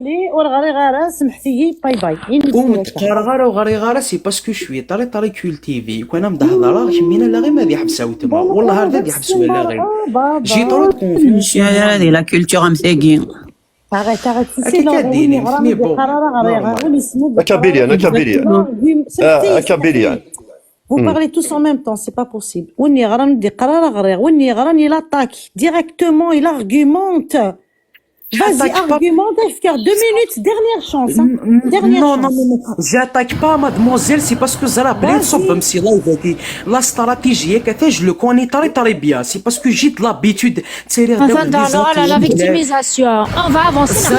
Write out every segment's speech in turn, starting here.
لي ورغري غارة سمحتي باي باي ومتقارغره وغريغاره سي باسكو شويه طري كولتيفي كنا مدهضره كمينا لا غير ما دي حبساو تما والله هذا دي حبسوا لا غير جي طرو كونفيونس هذه لا كولتور مساكين. arrête هكا كديري مي بون أكابيليان أكابيليان Vous parlez tous en même temps, c'est pas possible. وني غرا ندي قرار غريغ وني غرا ني l'attaque directement, il argumente. Vas-y, argumente, faire 2 minutes, dernière chance. Dernière non, chance. non, j'attaque pas mademoiselle, c'est parce que Zara بلي تصب مسي لايفاتي لا استراتيجيه كتاج لو كوني طري بيان سي باسكو جيت لابيتود تسيري la victimisation. On va avancer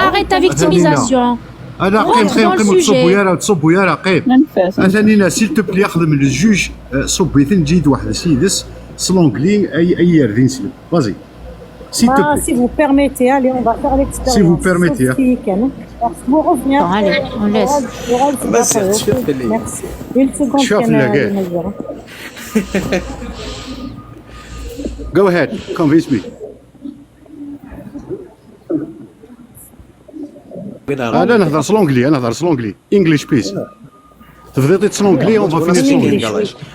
arrête ta victimisation. انا قيم تصبوا يا راه تصبوا يا راه قيم اثانينا سيل تو بلي ياخذ من الجوج صبيت نجيد واحد السيدس سلونغلي اي يردين سلم فازي Si vous permettez, allez, on va faire l'expérience. Si vous permettez. Vous revenez. Bon, allez, on laisse. Merci. Une seconde. Go ahead, convince me. أنا نهضر سلونغلي. English please. تفضلي تسلونغلي on va finir slowly.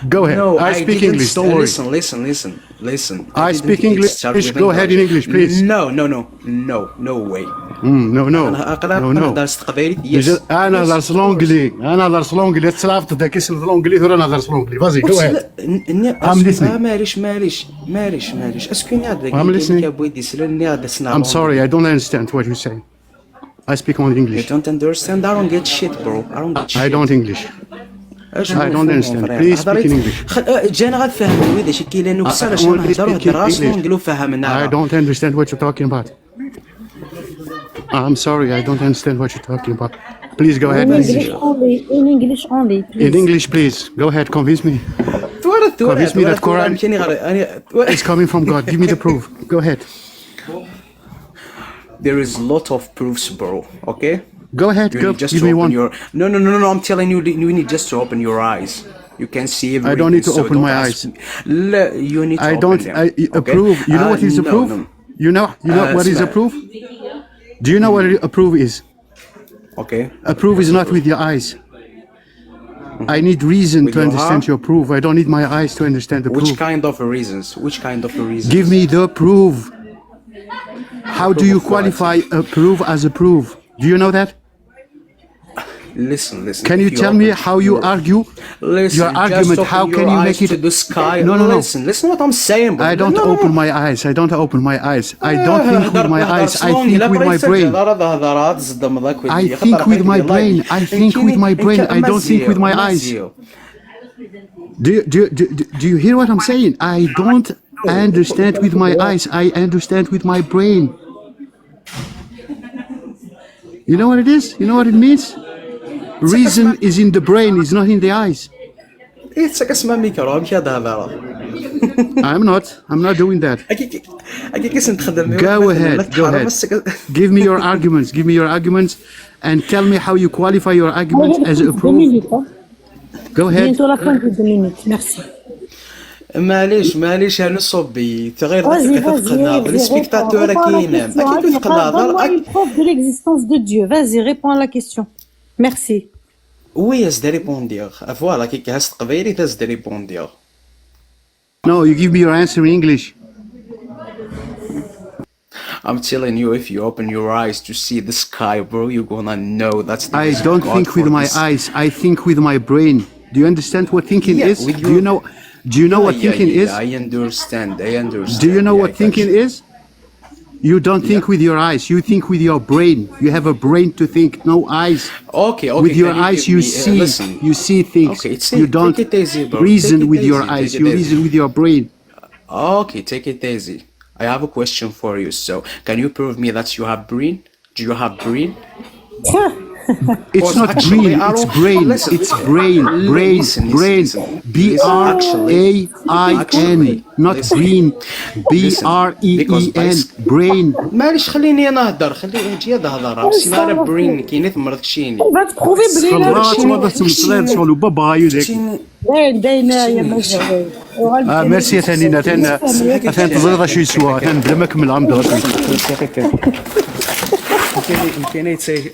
Go ahead. I speak English. Don't worry. Listen. I speak English. Go ahead in English, please. No way. No. أنا نهضر استقبالي. أنا نهضر سلونغلي. تصرفت ذاك السلونغلي ثورة نهضر سلونغلي. Vas-y, go ahead. I'm listening. معليش. اسكو نهضر بويدي سلني هذا سنا. I'm sorry, I don't understand what you say. I speak only English. You don't understand? I don't get shit, bro. I don't English. I don't understand. Please speak in English. جانا غنفهم ويدا شي كاين لانه كسر اش نهضروا دراسه ونقولوا فهمنا. I don't understand what you're talking about. I'm sorry, I don't understand what you're talking about. Please go ahead. In English only, please. In English, please. Go ahead, convince me. Convince me that Quran is coming from God. Give me the proof. Go ahead. There is a lot of proofs, bro. Okay? Go ahead. Give me one. No. I'm telling you, you need just to open your eyes. You can see everything. I don't need to open my eyes. You need to open them. Approve. You know what is approve? No. You know what is approve? Do you know what approve is? Okay. Approve is not with your eyes. I need reason to understand your proof. I don't need my eyes to understand the proof. Which kind of reasons? Give me the proof. How do you qualify a proof as a proof? Do you know that? Listen. Can you tell me how you argue? Your argument, how can you make it? To the sky. No. Listen what I'm saying, bro. I don't open my eyes. I don't think with my eyes. I think with my brain. I think with my brain. I don't think with my eyes. Do you hear what I'm saying? I don't understand with my eyes. I understand with my brain. You know what it is? You know what it means? Reason is in the brain, is not in the eyes. I'm not doing that. Go ahead. Give me your arguments and tell me how you qualify your arguments as a proof. Go ahead. معليش انا صوبي غير تقناض لي سبيكتاتور كاين اكيد تقناض preuve de l'existence de Dieu. Vas-y, réponds à la question. Merci. Oui, as de répondre. Voilà, كي كاس تقبيري تاز de répondre. No, you give me your answer in English. I'm telling you, if you open your eyes to see the sky, bro, you're gonna know that's the I don't think with my eyes. I think with my brain. Do you understand what thinking is? Do you know what thinking is? I understand. Do you know what thinking is? You don't think with your eyes. You think with your brain. You have a brain to think, no eyes. Okay. With your eyes, you see. You see things. Okay, you don't reason with your eyes. You reason with your brain. Okay, take it easy. I have a question for you. So, can you prove me that you have brain? Do you have brain? It's not green, it's brain. It's brain. B-R-A-I-N. Not green. B-R-E-E-N. Brain. معليش خليني نهضر اجي نهضر بس انا برين كاين ثمر تشيني Va te trouver خلاص ما تمصلين sur le baba يدك. ميرسي ثانينا ثان تزرد شي سوا ثان بلا ما كمل عم يمكن يتسي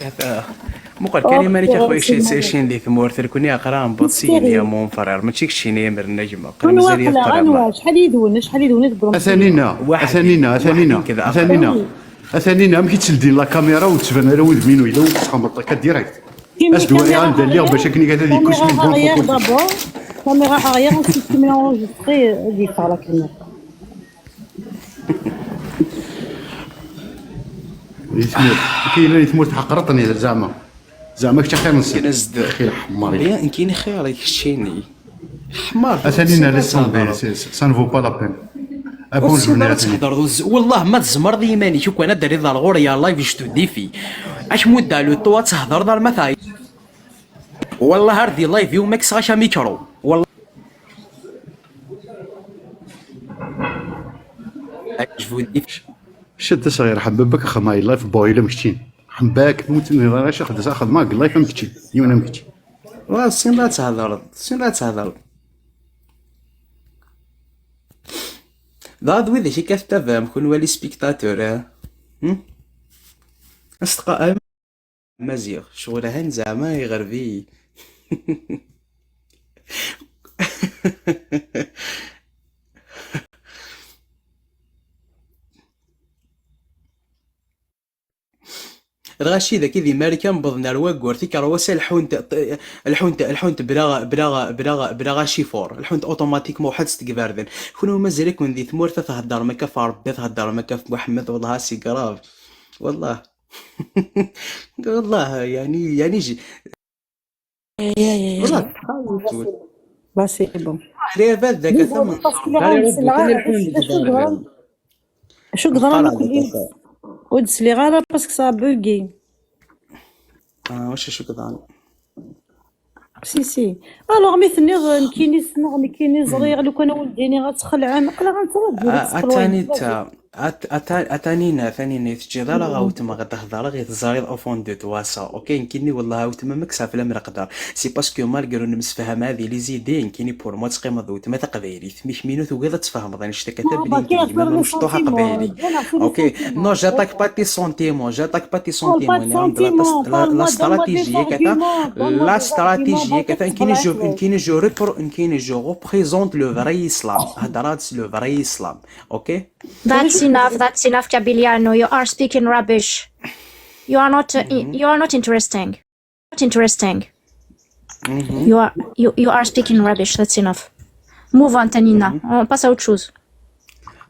مقال كلمة لك أخويا شين دي ثمور كوني أقرأ بطسين يا مون فرار ما تشيك شيني مر النجمة قرا مازال يقرأ شحال يدون أثانينا ملي تسلدين لا كاميرا وتبان راه ولد منو إلا وتخمط لك ديريكت اش دواري غندير ليهم باش كني قاعد هذيك كلشي من دابور كاميرا اريير ensuite tu mets enregistré ديك على كلمة يثمر كاين اللي يثمر تحقرطني زعما كنت خير نصير كنزد خير حمار بيان كاين خير يكشيني حمار اثانينا لا سان فو با لا بين ابون جورني والله ما تزمر ديماني شوف انا داري ذا الغور يا لايف شتو ديفي اش مده لو تو تهضر دار مثاي والله هاردي لايف يوم ماكس غاشا ميكرو والله شوف ديفي شد صغير حبابك اخا ماي لايف بويله مكتين حباك موتني غاش اخذ ماك لايف مكتين يونا مكتين سين لا تهضر ضاد ويدي شي كتفهم كون والي سبيكتاتور أصدقاء مزيغ شغل هن زعما يغربي الغاشي ذاك ذي ماريكان بضنا الواقور تيك رواسا الحونت بلا شيفور الحونت اوتوماتيك مو حد ستقباردن كونو مازال يكون ذي ثمور تهدر مكا في ربي تهدر مكا في محمد والله هاسي قراب والله والله يعني جي والله باسي بون ريفات ذاك ثمن شو قدرنا ودس لي غالا باسكو سا بوغي واش شو كذا سي الوغ مثني كيني زريغ لو كان ولديني غتخلع نقلا غنتردد ثاني تجي ضرا غاوتما غتهضر غير تزاريض او فون دو تواسا اوكي يمكنني والله غاوتما مكساف لا نقدر سي باسكو مالغرو نمسفهم هذه لي زيدين كيني بور ما تقيم ضوت ما تقديري ثميش مينوت وكذا تفهم ضاني شتا كتب لي مشطوحه قبيلي اوكي نو جاتاك باتي سونتيمون لا استراتيجيه كذا كيني جو ريبريزونت لو فري اسلام هضرات لو فري اسلام اوكي That's enough, Cabiliano. You are speaking rubbish. You are not interesting. Not interesting. You are speaking rubbish. That's enough. Move on, Tanina. On passe à autre chose.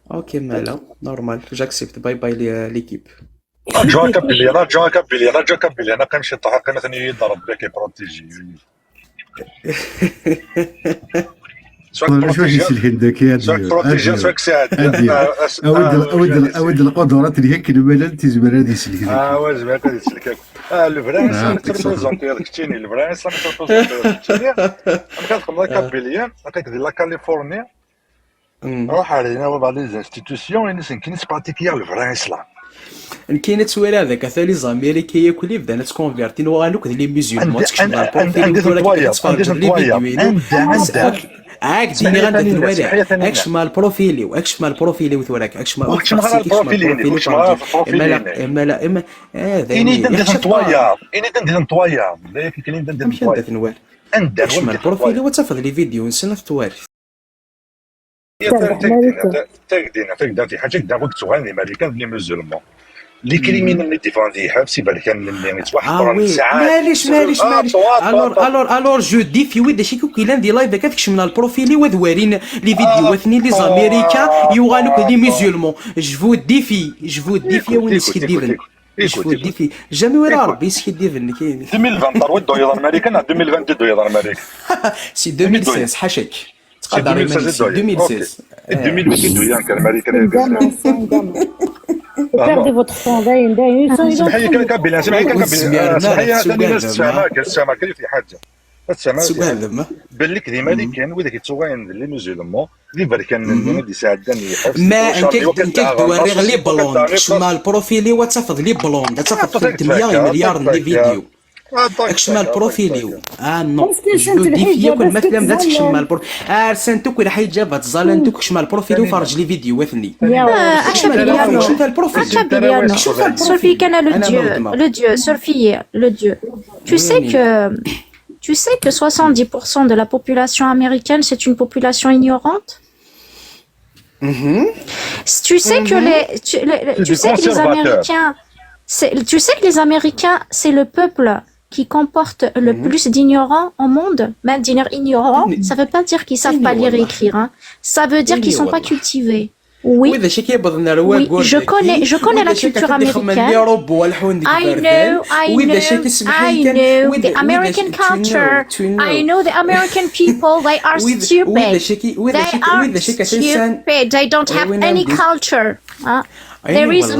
Ok, Mala, normal. J'accepte. Bye bye l'équipe. رجعوا كبلي انا كنمشي نطحق انا ثاني يضرب بك يبروتيجي واش يسلك الذكاء سواك سعد اود القدرات اللي هيك الملل تزبر هذه يسلك واش باك هذه يسلك الفرنسا تريبريزونتي هذاك التيني الفرنسا تريبريزونتي التيني انا كنخدم لا كابيليان كندير لا كاليفورنيا نروح علينا بعض لي انستيتيوسيون الناس كاين براتيكيا الفرنسا كاينه تصوير هذاك ثاني زاميريكيه كلي بدانا تكونفيرتين وغانوك لي ميزيون تكشف على البروفيل عاك ديني غندير الولاء اكش مال بروفيلي واكش مال بروفيلي وتوراك اكش مال بروفيلي اما لا اما هذا اني ندير نطويا ذاك كاين ندير نطويا اكش مال بروفيلي وتفضل لي فيديو نسنا في التوارث تقدر في حاجه كدا وقت غادي امريكان لي ميزولمون لي كريمينال اللي ديفاندي حبسي بالك اللي يتوحد ساعات معليش الور جو دي في ويد شي كيلان دي لايف كتكشف من البروفيلي وذوارين لي فيديوهات لي زاميريكا يوغالوك لي ميزولمون جو دي في وين سكديفن جو دي في جامي ولا ربي سكديفن كاين 2023 دولار امريكان 2022 دولار امريكان سي 2016 حاشاك تقدر 2016 2022 كان امريكان Perdez votre temps, داين سمحي لي كنكبل سمحي لي في حاجه السماء بالك ديما اللي كان وذاك التوغين اللي ميزولمون اللي بركان اللي ساعدني ما انت دواري لي بلون شمال بروفيلي وتفض لي بلون تفض 300 مليار دي فيديو كشمال بروفيلي نو باسكو جو سنت ديفيك الحجاب مثلا بدات تتزلل. كشمال سنتو كل حاجه تزال كشمال بروفيلي وفرج لي فيديوهاتني Acha Biliano. شوف البروفيل Acha Biliano. Sophie Kana, le dieu, Sophie, le dieu. Tu sais que 70% de la population américaine, c'est une population ignorante? Tu sais que tu sais que les Américains, tu sais que les Américains, c'est le peuple qui comporte le plus d'ignorants au monde. Même dire ignorants, ça veut pas dire qu'ils savent pas lire et écrire, hein. Ça veut dire qu'ils sont pas cultivés. Oui. Oui, je connais la culture américaine. I know the American culture. I know the American people. They are stupid. They are stupid. They don't have any culture. There is a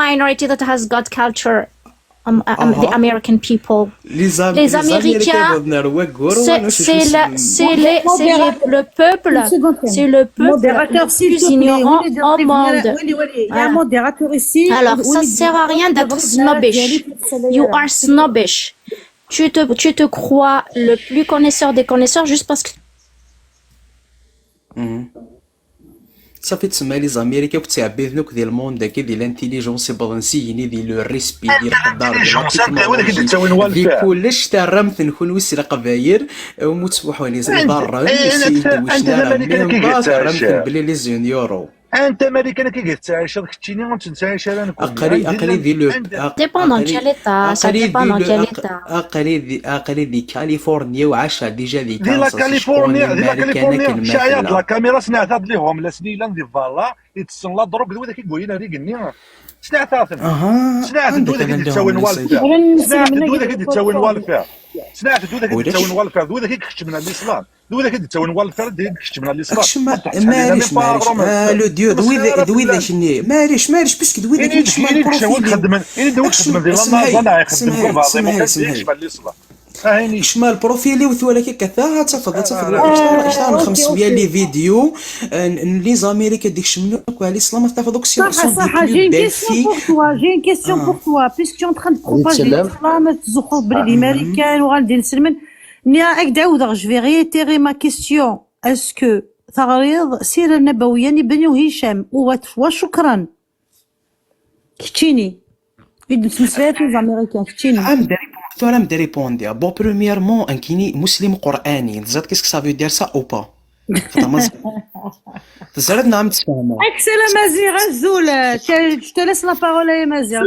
minority that has got culture. The American people. Les Américains, c'est le peuple Modérateur, le s'il plus te plaît. ignorant au monde. Il y a un modérateur ici. Alors, ça sert à rien d'être snobbish. You are snobbish. Tu te crois le plus connaisseur des connaisseurs juste parce que صافي تسمى لي زاميريكا وتعبي ذنوك ديال الموند داك ديال الانتيليجونس بلانسيني ديال لو ريسبي ديال القدر ديال كلش تا رمت نكون وسر قباير ومتصبحوني برا بلي لي زون يورو انت امريكان كي تعيش هذاك التيني وتنتعيش انا نكون اقري دي لو dépend dans quel état, ça dépend dans quel état. اقري دي كاليفورنيا وعاشها ديجا دي كاليفورنيا شايع لا كاميرا سنعتاد ليهم لا سنيلا دي فالا يتسن لا دروك دو داك يقول لنا ريقني سنعتاد دو داك تساوي والفير سنعتاد دو داك تساوي والفير سنعتاد دو داك تساوي والفير دو داك كشتمنا الاسلام دو داك تساوي والفير ديك كشتمنا الاسلام ماليش لو ديو دوي شني ماليش باسكو دوي داك كشمال بروفيلي شمال بروفيلي ولكن كثا تفضل اشتغل 500 لي فيديو لي زاميريكا ديك شملوا على الاسلام تفضل صح جي une question pour toi puisque tu es en train de propager l'islam تزخرف بلي امريكان وغادي نسلمن نيا عاود je vais réitérer ma question est-ce que تغريض سيرة نبوية لبني هشام وشكرا كتشيني مسلسلات الامريكان كتشيني Toi, me répondre. Bon, premièrement, un kini musulman coranique. Qu'est-ce que ça veut dire ça ou pas? Excellent, Mazir, Azoul. Je te laisse la parole à Mazir.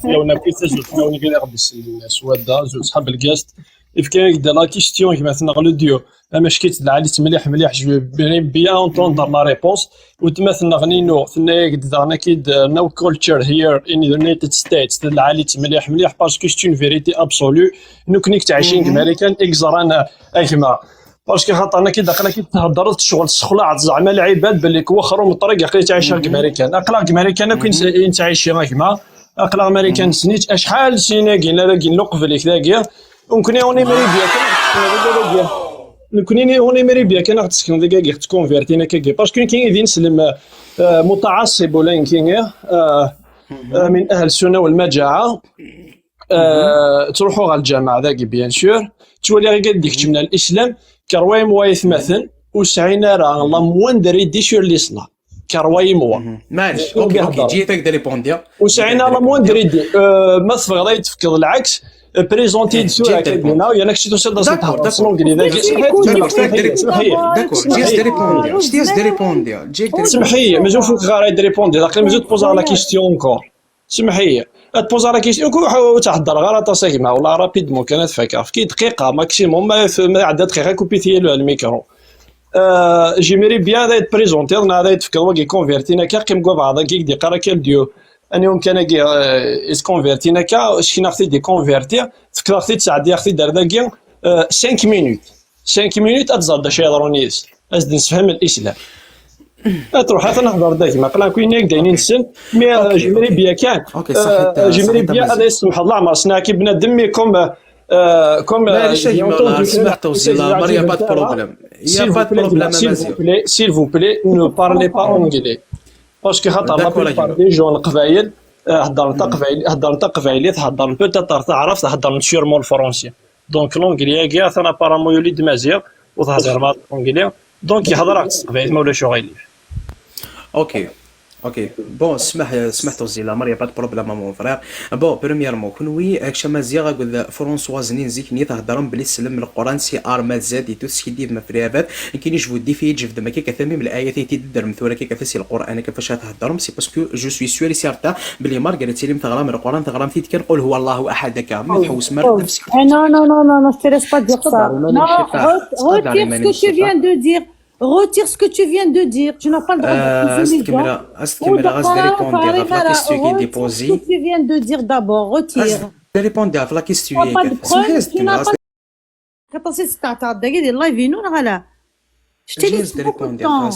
فلاو نبقيت أزول فلاو نقدر بس السوادة زول صحاب الجاست إف كان يقدر لا كيستيون كيما تنغ لو ديو أما شكيت العاليت مليح جو بيان أونتوندر لا ريبونس وتمثلنا غنينو ثنا يقدر أكيد نو كولتشر هير إن يونايتد ستيتس العاليت مليح باسكو سي اون فيريتي أبسولو إنو كنيك تعيشين كأمريكان إكزرانا أكما باسكو خاطرنا كي داخله كي تهضر شغل السخلاع زعما العباد باللي وخروا من الطريق يقدر تعيشها كأمريكان أقلاق أمريكان كاين تعيشها كما أقلاق أمريكان سنيت أشحال سنين كاين هذا كاين نقفل كذا ونكوني اوني ماري بيا نكوني اوني ماري بيا كان تسكن دقيقه تكونفيرتينا كي باسكو كاين دين سلم متعصب ولا كاين من اهل السنه والمجاعه تروحوا على الجامعه ذاك بيان سور تولي غير ديك من الاسلام كرواي موايث مثلا وسعينا راه الله موان دري دي سور الاسلام كرواي موا ماشي اوكي جيتك ديري بونديا وسعينا الله موان دري دي ما تفكر تفكر العكس بريزونتي دسوا كدينا ياك شتو صدق داكور سمحي مازال فوق غير ريبوندي داك مازال تبوز على كيستيون كور سمحي تبوز على كيستيون كو تحضر غير طاسك مع ولا رابيدمون كانت فاكر في دقيقه ماكسيموم ما عدى دقيقه كوبيتي له الميكرو جيميري بيان دايت بريزونتي انا دايت فكر واقي كونفيرتينا كيم كو بعض كي دي قرا كال ديو أنا يمكن أجي إسكونفيرتينا كا شكينا خدي دي كونفيرتي فكرة خدي تساعدي خدي دار داكي 5 مينوت 5 مينوت أتزاد شي يهضرونيس أزد نفهم الإسلام تروح حتى نهضر داك ما قلنا كوين داينين السن مي جمري بيا كان جمري بيا هذا يسمح الله عمر سنا كي بنادم كوم لا سمح توصيل مريم با بروبليم يا با بروبليم s'il vous plaît ne parlez pas anglais باسكو خاطر لا بليبار دي جون القبايل هضر نتا قبايلي تهضر بوتيتر تعرف تهضر سيرمون الفرونسي دونك لونجلي كاع انا بارامون يوليد مزيغ وتهضر مع لونجلي دونك يهضر قبايل ما ولاش غايلي. اوكي بون سمح توزي لا ماريا با دو بروبليم مون فرير. بون بريميرمون كنوي هاكشا مزيغ قول فرونسواز نينزيك ني تهضرهم بلي سلم القران سي ار زاد تو سكي ما فريابات يمكن يجبو دي في جفد ما كي كثمي من الايات تيدر مثوره كي كفسي القران كيفاش تهضرهم سي باسكو جو سوي سيور سيرتا بلي مارغريت لي تغرا من القران تغرا في كنقول هو الله احد كا ما تحوس مر نفسك. Non, je te laisse pas dire ça. Non, retire ce que tu viens de dire. Retire ce que tu viens de dire. Tu n'as pas le droit d'accuser les gens. Est-ce que tu vas répondre à la question qui est déposée? Ce que tu viens de dire d'abord, retire. répondre à la question. Tu n'as pas de preuve, tu n'as pas de... Je t'ai dit beaucoup de temps.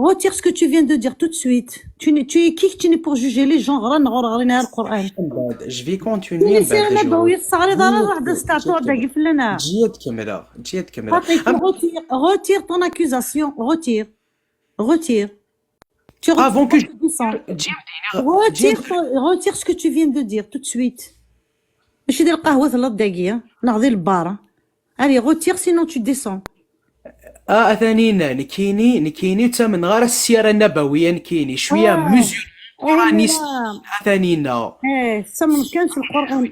Retire ce que tu viens de dire tout de suite. Tu es qui que tu n'es pour juger les gens? Je vais continuer. Retire ton accusation. Retire. Tu Avant que retire ce que tu viens de dire tout de suite. Je vais Allez, retire sinon tu descends. ثانينا نكيني تا من غير السيره النبويه نكيني شويه مزيون قرانيست ثانينا سمن كانش القران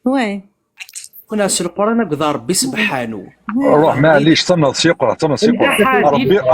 وي كنا في القران نقدر ربي سبحانه روح معليش تما سيقرا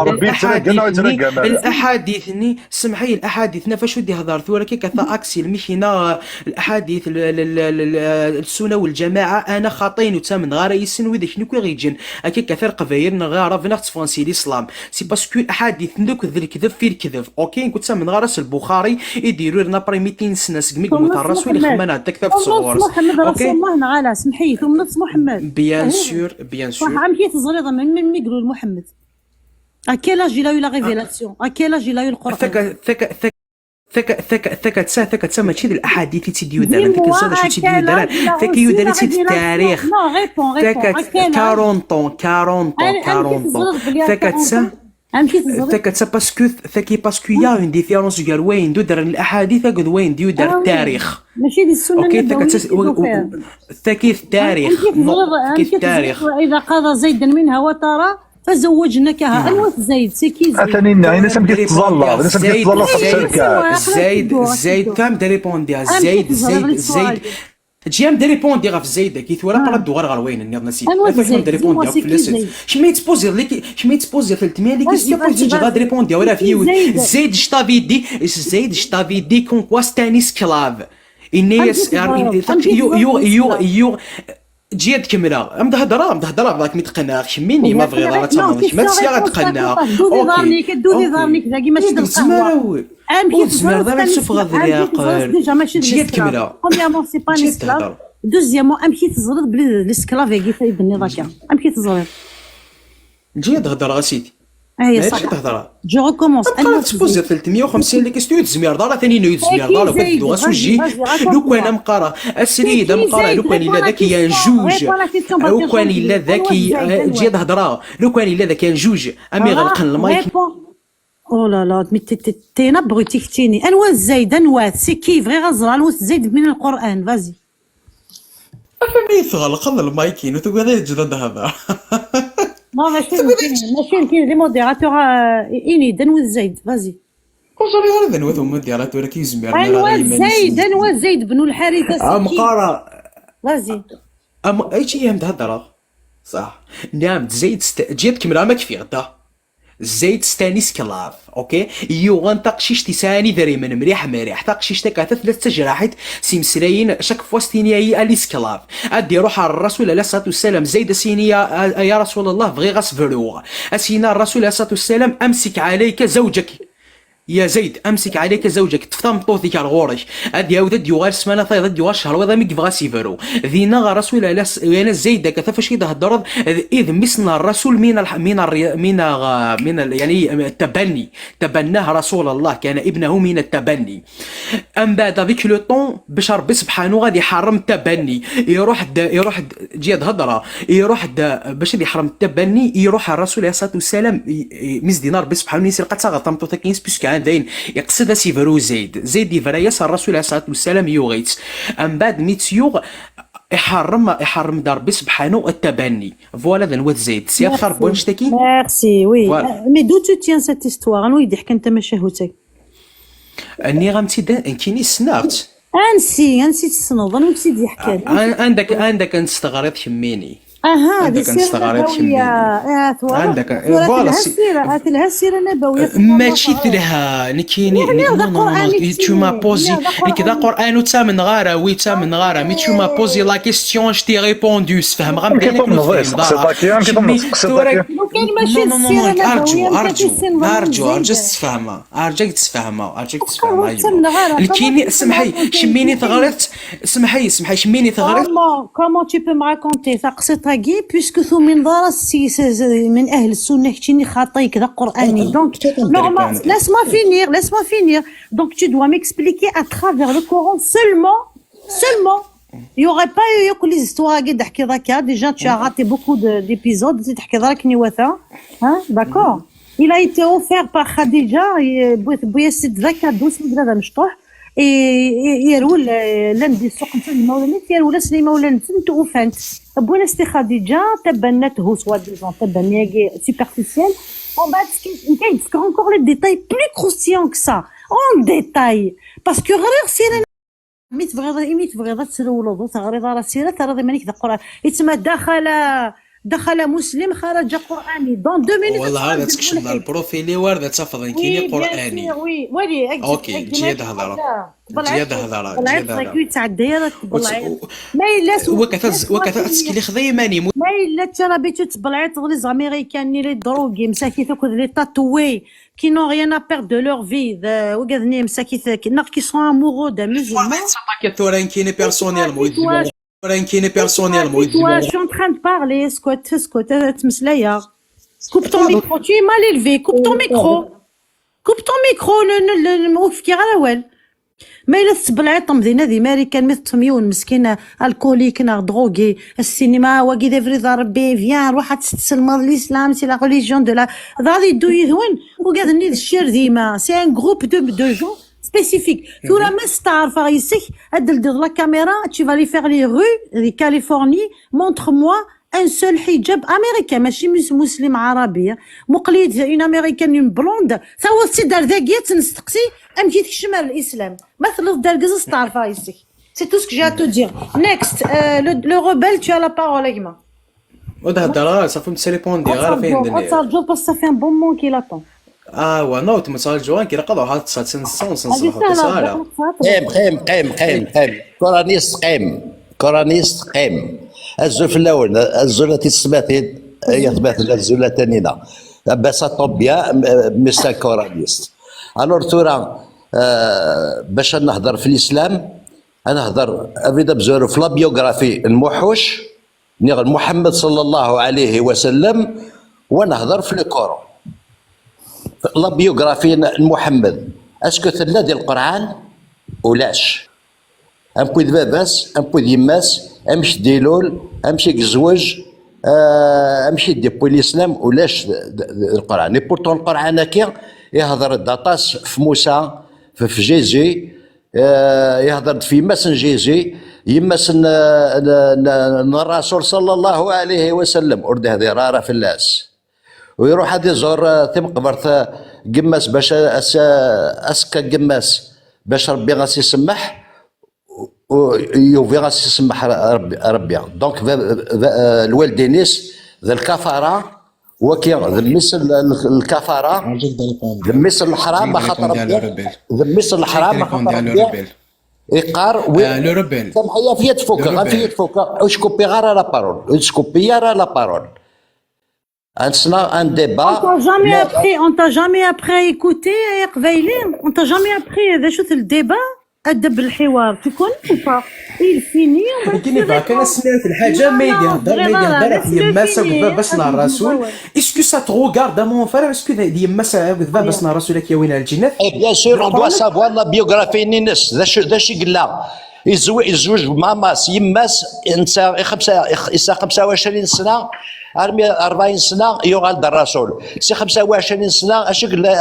ربي ترقنا ويترقى الاحاديث سمحي الاحاديث فاش ودي هضر ثورة كي كثا اكسي المشينا الاحاديث السنه والجماعه انا خاطين وتا من غير يسن وذاك شنو كيغيجن هكا كثر قبايل غير فينا تفونسي الاسلام سي باسكو الاحاديث ندوك الكذب في الكذب اوكي كنت من غير البخاري يديروا لنا بري 200 سنه سكميك مترس ولا خمانه هذاك كتاب الصغور اوكي الله نعالى سمحي ثم نفس محمد بيان سور عم كي تزريضه من يقولوا لمحمد à quel âge il a eu la révélation à quel âge il a eu le Coran ثك ماشي الاحاديث اللي تيديو دابا ثك الزاد شو تيديو دابا ثك يدير في التاريخ ثك 40 طون ثك باسكو يا اون ديفيرونس ديال وين دار الاحاديث قد وين ديو دار التاريخ ماشي دي السنه ثك التاريخ اذا قضى زيد منها وترى فزوجناكها انوث زيد سيكي زيد اثنين ناس سمكي تظلى ناس سمكي تظلى في الشركه زيد كام دي ريبوندي زيد تجي دي ريبوندي غا في زيد كي ثورا برد غير وين نسيت دي ريبوندي في الفلوس شمي تبوزي لك شمي تبوزي في الثمانيه اللي كيستيو تجي غا دي ريبوندي ولا في زيد شتافي دي كونكواستاني سكلاف انيس يو جيت كاميرا ام تهضر هذاك متقناغ شميني ما بغي راه تماش ما تسيا غتقناغ اوكي دودي ظهرنيك زاكي ماشي القهوه امشي تزمر دابا نشوف غادي ياقل جيت كاميرا برومييرمون سي با ليسكلاف دوزيامون امشي تزرد بلي ليسكلاف كي فايدني داكا امشي تزرد جي تهضر سيدي اي صح تهضر جو ريكومونس انا تبوزي 350 لي كيستيو تزمير دار ثاني نزمير دار فدو سوجي لو كان مقرا السريد مقرا لو كان الا ذاك ينجوج لو كان الا ذاك تجي تهضر لو كان الا ذاك ينجوج امي غلقن المايك او لا لا تينا بغيتي كتيني انواع زيد انواع سي كيف غير غزرا انواع زيد من القران فازي امي تغلقن المايكين وتقول غير جد هذا ما ماشي يمكن لي موديراتور اني دنوز زيد فازي وصلي غير دنوز موديراتور كي زمير انواع زيد بن الحارثه مقارا فازي ايش هي متهضره صح نعم زيد جيت كاميرا ما كفي غدا زيد ستانيس كلاف اوكي يوغان تقشيش تساني ذري من مريح تقشيش تكاث ثلاث جراحات سيمسرين شك فوستينيا اليس كلاف ادي روح على الرسول عليه الصلاه والسلام زيد سينيا يا رسول الله بغي غصفرو اسينا الرسول عليه الصلاه والسلام امسك عليك زوجك يا زيد امسك عليك زوجك تفطم طوثك على غورك ادي عاود ديو غير سمانه طيب ديو غير شهر وذا ميك فغاسيفرو ذينا غا رسول الله انا زيد كيف فاش يهضر اذ مسنا الرسول من يعني التبني تبناه رسول الله كان ابنه من التبني ام بعد ذيك لو طون باش ربي سبحانه غادي يحرم التبني يروح جي هضره يروح باش يحرم التبني يروح الرسول عليه الصلاه والسلام مز دينار ربي سبحانه يسير قد صغر طمطو تكينس بيسكان داين يقصد سيفرو زيد يفريس الرسول عليه الصلاه والسلام يوغيت من بعد ميتيوغ يحرم دار ربي سبحانه التبني فوالا ذا نوات زيد سي اخر بوان نشتكي ميرسي وي مي دو تو تيان سيت هيستوار انا ويدي حكى انت ماشي هوتي اني غامتي كيني سنارت انسي تصنوض انا وكسي يحكي عندك نستغرض خميني هذه السيرة النبوية عندك فوالا هاتلها السيرة النبوية ماشي تلها نكيني تو ما بوزي كذا قرآن وتا من غارة ويتا من غارة مي تو ما بوزي لا كيستيون جتي ريبوندو سفهم غام كيف نظيف قصتك يعني كيف قصتك ارجو تفهمها ارجوك تفهمها الكيني سمحي شميني ثغرت سمحي شميني ثغرت كومون تي بو مراكونتي قصتها كي بيسكو ثو من دار من اهل السنه كتيني خاطي كذا قراني دونك نورمال laisse-moi finir donc tu dois m'expliquer à travers le Coran seulement il y aurait pas eu كل l'histoire قاعد تحكي ذاك déjà tu as raté beaucoup d'épisodes تحكي ذاك نيوثا d'accord il a été offert par Khadija بويا السيد ذاك دوس هذا مشطوح يرول لندي السوق نتا المولانيت يرول سليمه ولا نتو وفانت بونا ستي خديجه تبنته سوا ديزون تبنياكي سوبرفيسيال ومن بعد كاين encore les détails plus croustillants que ça en détail parce que غير سيره ميت بغيضه تسولو تغري دار السيره ترى مانيك ذا القران يتسمى دخل مسلم خرج قراني دون 2 مينوت والله هذا تكشف البروفيلي ورده تفضل كيني قراني وي اوكي تجي هضره طلعت تاع الدايره ما الا وكذا تسكلي خذي ماني ما الا ترى بيتو تبلعت غليز امريكان لي دروغي مساكيت كود لي تاتوي qui n'ont rien à perdre de leur vie وقاذني مساكيت qui sont amoureux d'un musulman كيني بيرسونيلمون كيني بيرسونيلمون toi je suis en train de parler اسكت تمسلايا coupe ton micro tu es mal élevé coupe ton micro وفكي غير وال ما الا تبلعت مدينه ذي ماريكان مثل ميون مسكينه الكوليك دروغي السينما واكي ديفري ربي فيان روح تسلم الاسلام سي لا ريليجيون دو لا غادي دو يهون وقاذني الشير ديما سي ان جروب دو جون سبيسيفيك كورا ما ستعرف يسك ادل لا كاميرا tu vas aller faire les rues de Californie montre-moi un seul حجاب امريكا ماشي مسلم عربي مقليد اون امريكان اون بلوند تا هو السي دار ذاكيا تنستقسي امشي تكشمل الاسلام مثل دار قزص تعرفها يسك سي تو سك جا تو دير نيكست لو روبيل tu as la parole اجما ودهدر صافي مسيليبوندي غير فين الدنيا صار باس صافي ان بون مون كي لاتون ونو تمسال جوان كي قضوا هاد سنسونس قيم كورانيست قيم الزول الاول الزول تسماتين يثبت الزول تانينا باس طوبيا مستر كورانيست الور تورا باش نهضر في الاسلام انا نهضر ابدا بزور في لابيوغرافي الموحوش نيغ محمد صلى الله عليه وسلم ونهضر في الكورون لابيوغرافي محمد اسكو ثلا ديال القران ولاش امبوي باباس امبوي يماس امشي ديلول امشي كزوج امشي ديبوي الاسلام ولاش القران بورتون القران كي يهضر داطاس في موسى في جيزي يهضر في يماس جيزي يماس الرسول صلى الله عليه وسلم ورد هذه راره في اللاس ويروح هذا يزور تم قبرت قماس باش اسكا قماس باش ربي غاسي يسمح ويوفي غاسي يسمح ربي دونك الوالدينيس ذا الكفاره وكي ذمس الكفاره ذمس الحرام خاطر ربي ذمس الحرام خاطر ربي يقار لو روبيل سمحيه في تفوكا في تفوكا اسكوبي غير لا بارول اسكوبي لا بارول un débat. On t'a jamais appris à écouter يا قبايلي on t'a jamais appris هذا شو الديبا أدب الحوار تكون pas il finit كاين كان سمعت الحاجه ما يدير في يماسا باش نهار الرسول اسكو سا ترو غارد مون فرير اسكو يماسا باش نهار الرسول كي وين الجنات بيان سور اون دوا سافوار لا بيوغرافي نينس ذا شي قلا يتزوج بماماس يماس انت 25 سنه ارمي 40 سنه يغالد الرسول سي 25 سنه اش قال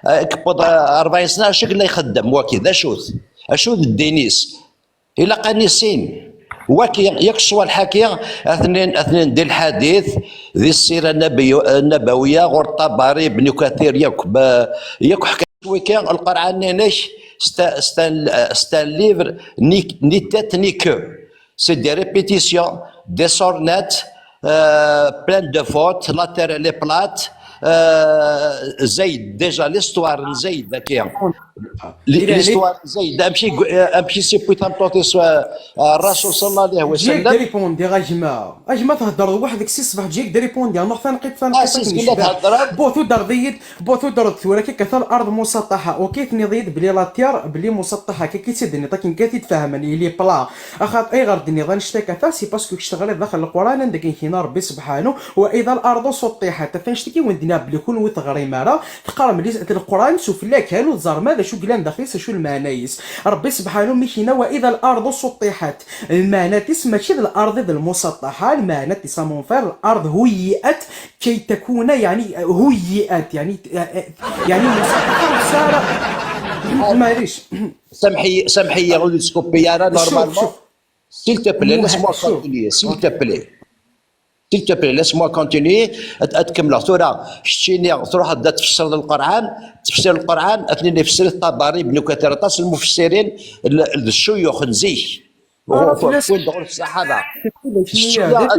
كبط 40 سنه اش قال يخدم وكذا اشوث الدينيس الى قانيسين وكي يكسوا الحكي اثنين ديال الحديث ذي السيره النبويه غور الطبري بن كثير ياك حكى وكان القران نيش ستان ليفر ني تيت ني كو سي دي ريبيتيسيون دي سورنات بلان دو فوت لا تير لي بلات زايد ديجا ليستوار زايد ذاك ليستوار زايد امشي سي بويت امبلونتي الرسول صلى الله عليه وسلم جيك ريبوندي اجما تهضر وحدك سي صباح جيك ريبوندي انا ثانقيت بوثو درد ثورا كي كثر الارض مسطحه وكيتني ضيد بلي لاتير بلي مسطحه كي كيتسدني طاكين كاتي تفهمني لي بلا اخاط اي غرد نظام شتاكا سي باسكو كشتغل داخل القران عندك كاين ربي سبحانه واذا الارض سطحت فنشتكي وندنا بلي كل وتغري مارا تقرا ملي القران شوف لا كانوا زار ماذا شو قلان داخل شو المعنايس ربي سبحانه مشينا واذا الارض سطحت المعناتيس ماشي الارض المسطحه المعناتيس مونفير الارض هيئت كي تكون يعني هيئت يعني مسطحه صار معليش سمحي يا ولد سكوبي انا نورمالمون s'il te plaît laisse-moi continuer s'il te plaît laisse-moi continuer اتكمل ثورة شتيني تروح تفسر القران تفسير القران اثنين يفسر الطبري بن كثير طاس المفسرين الشيوخ نزيه وين دخل الصحابه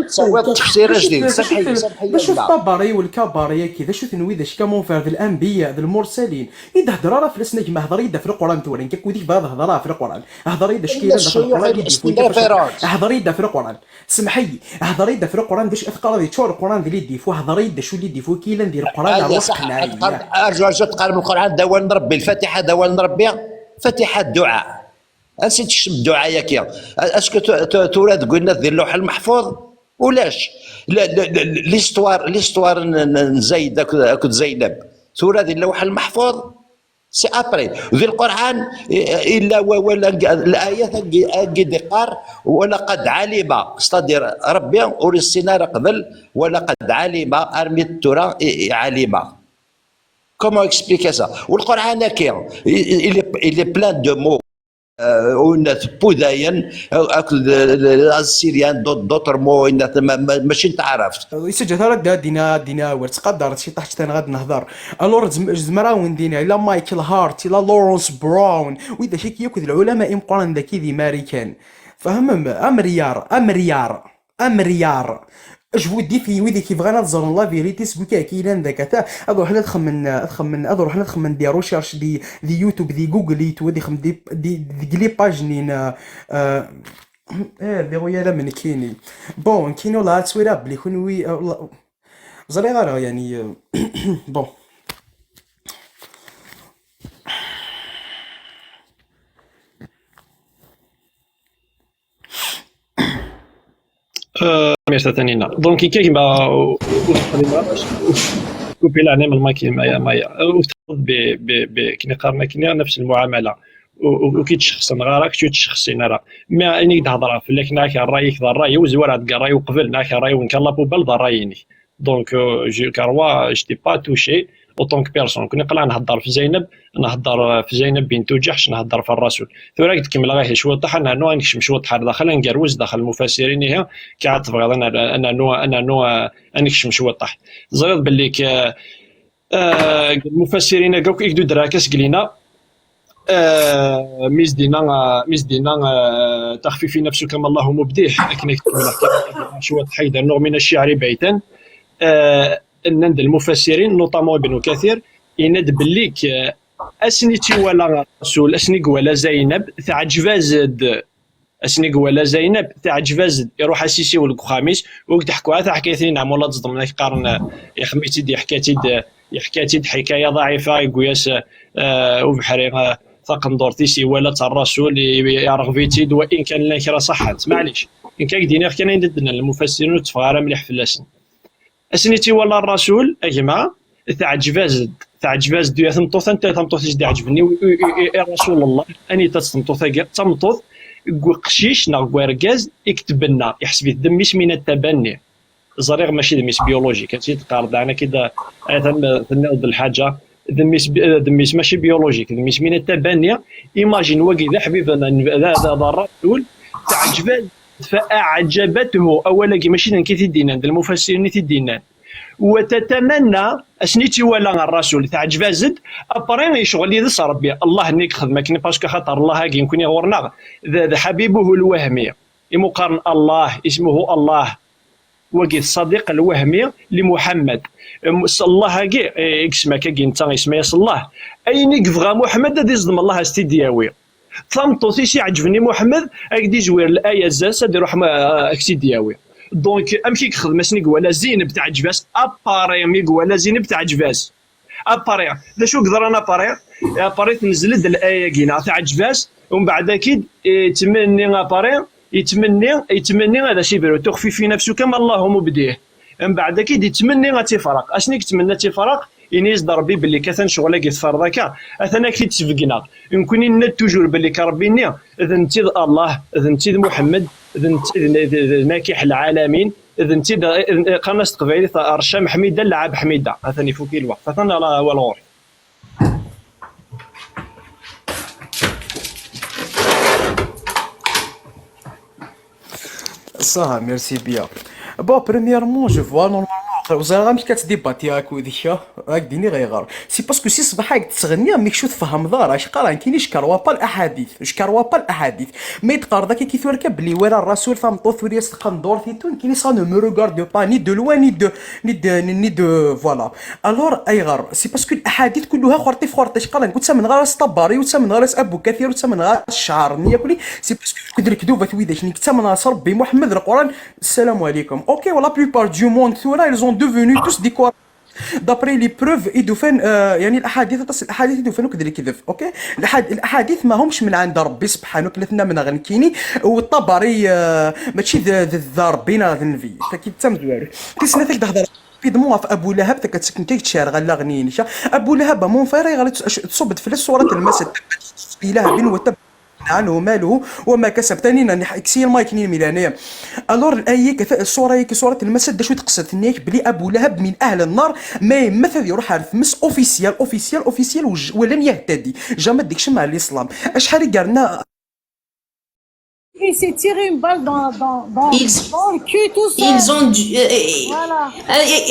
تصور تفسير جديد سمحي باش الطبري والكبري كذا شو تنوي ذا شكامون في الانبياء ذا المرسلين اذا هضر راه في السنه ما هضر يدا في القران تورين كيك بعض هضر في القران هضر يدا شكيله في القران هضر يدا في القران سمحي هضر يدا في القران باش اثقل ذي تشور القران ذي ديفو هضر يدا شو اللي ديفو كي ندير القران ارجو تقرب القران دوال نربي الفاتحه دوال نربي فاتحه الدعاء نسيت تكتب الدعاء ياك اسكو تورا قلنا ذي اللوح المحفوظ ولاش ليستوار نزايد اكو زينب تورا ذي اللوح المحفوظ سي ابري ذي القران الا ولا الايه قد قار ولقد علم استدير ربي ورسينا قبل ولقد علم ارمي الترى علم كومون اكسبليكي سا والقران كاين il est plein de mots ونات بوداين السيريان دوتر مو ماشي انت عرفت يسجل ترى دينا ورتقدر شي طاحت انا غادي نهضر الور زمراون دينا الى مايكل هارت الى لورنس براون واذا شي كياكل العلماء مقارن ذاك ذي ماريكان فهم امريار اش ودي في ويدي كيف غانا تزور لا فيريتي سبوكا كاين ذاك تاع اروح نخمن ندير ريشيرش دي يوتيوب دي جوجل ودي خم دي لي باج نين دي ويا من كيني بون كينو لا تصويره بلي كونوي زري غير يعني بون ميرسا ثانينا دونك كي ما كوبي لا نعمل ماكي مايا وفترض كي قارنا كنا نفس المعامله وكي تشخصن غارك شو تشخصين راه ما اني تهضر في لك ناك رايك ذا الراي وزوار هاد الراي وقبل ناك راي وين كان لابو بل ذا رايني دونك جو كاروا جتي با توشي اوتونك بيرسون كنا قلنا نهضر في زينب بنت جحش نهضر في الرسول ثورا تكمل غير شويه طاح انا نو نكشم شويه طحال داخل نقروز داخل المفسرين هي كتبغي انا نو نكشم شويه طاح زغير باللي المفسرين كاع يقدروا دراكس قلينا ميز دينا تخفي نفسك كما الله مبديح لكن شويه حيد النوع من الشعر بيتا ان المفسرين نوطامون ابن كثير يند بليك اسنيتي ولا رسول اسنيق ولا زينب تعجبازد اسنيق ولا زينب تعجبازد يروح اسيسي ولك خامس وتحكوا تاع حكايتين عم ولا تصدم لك قارن يا خميتي دي حكايتي حكايه ضعيفه يقوياس وبحري ثقن دورتيسي ولا تاع الرسول يرغبيتي وان كان لك راه صحت معليش ان كان دينا كان عندنا المفسرين وتفغار مليح في اللسن اسنيتي ولا الرسول اجمع تعجباز ديال تمطوط انت تمطوط جدي عجبني يا رسول الله اني تمطوط قشيش نا كواركاز يكتب لنا يحسب دميس من التبني زريغ ماشي دميس بيولوجيك هادشي تقارض انا كذا تناوض الحاجه دميس ماشي بيولوجيك دميس من التبني. ايماجين واقي ذا حبيبنا هذا الرسول تعجب فاعجبته اولا ماشي كي تدينا المفسرين تدينا وتتمنى اسنيتي ولا الرسول تعجبها زد ابرين شغل يدس ربي الله نيك خدمك باسكو خاطر الله هاكي يكون يغورنا حبيبه الوهمي مقارن الله اسمه الله وقي الصديق الوهمي لمحمد الله هاكي اسمك كي انت اسمه الله اين يفغى محمد هذا يصدم الله استدياوي ثمطوتي عجبني محمد هكذا زوير الايه زاس ديرو استدياوي دونك امشي خدمه سنيك ولا زينب تاع جباس اباري ميك ولا زينب تاع جباس اباري ذا شو قدر انا اباري تنزل الايه كينا تاع جباس ومن بعد اكيد يتمني اباري يتمني هذا شي بيرو تخفي في نفسه كما الله مبديه من بعد اكيد يتمني تفرق اشني يتمنى تفرق ينيز ربي باللي كثن شغله كيتفرض هكا اثنا كي تسفقنا نكون نت توجور باللي كربيني اذا انت الله اذا انت محمد اذا ناكح العالمين اذا انت قناص قبيله ارشام حميده لعب حميده اثني فوكي الوقت اثنا لا والغور Ça, merci bien. Bon, premièrement, je vois normalement. وزرا مش كتديباتي هاك وديك هاك ديني غيغار سي باسكو سي صباح هاك تغني ميك شو تفهم دار اش قرا كاين شكروا با الاحاديث شكروا با الاحاديث ما يتقار داك كي ثورك بلي ورا الرسول فام طوث وريس قندور ثيتون كاين سا نو مو ريغارد با ني دو لوان ني دو فوالا الور ايغار سي باسكو الاحاديث كلها خرطي في خرطي قرا قلت من غير الطباري وتسمى من غير ابو كثير وتسمى من غير الشعر نياكلي سي باسكو كدرك دوبا ثويداش نيك تسمى ربي محمد القران السلام عليكم اوكي ولا بلوبار دو موند ثورا ils devenus tous des quoi d'après les preuves يدفن يعني الاحاديث يدفنوا كذلك كذف اوكي الاحاديث ما همش من عند ربي سبحانه ثلاثنا من غنكيني والطبري ماشي ذا ربينا النبي كي تمزوار كيسنا تك تهضر في دموع في ابو لهب كتسكن كيتشار غلا غنيني ابو لهب مون فاري غادي تصب في صوره المسد لهب وتب عنه ماله وما كسب ثاني اكسي المايك ني ميلانيه الور الايه الصوره كي صوره المسد شو تقصد ثنيك بلي ابو لهب من اهل النار ما يمثل يروح على مس اوفيسيال ولن يهتدي جامد ديكش مع الاسلام اشحال قالنا Il s'est tiré une balle dans le cul, tout ça. Ils ont dû. Voilà.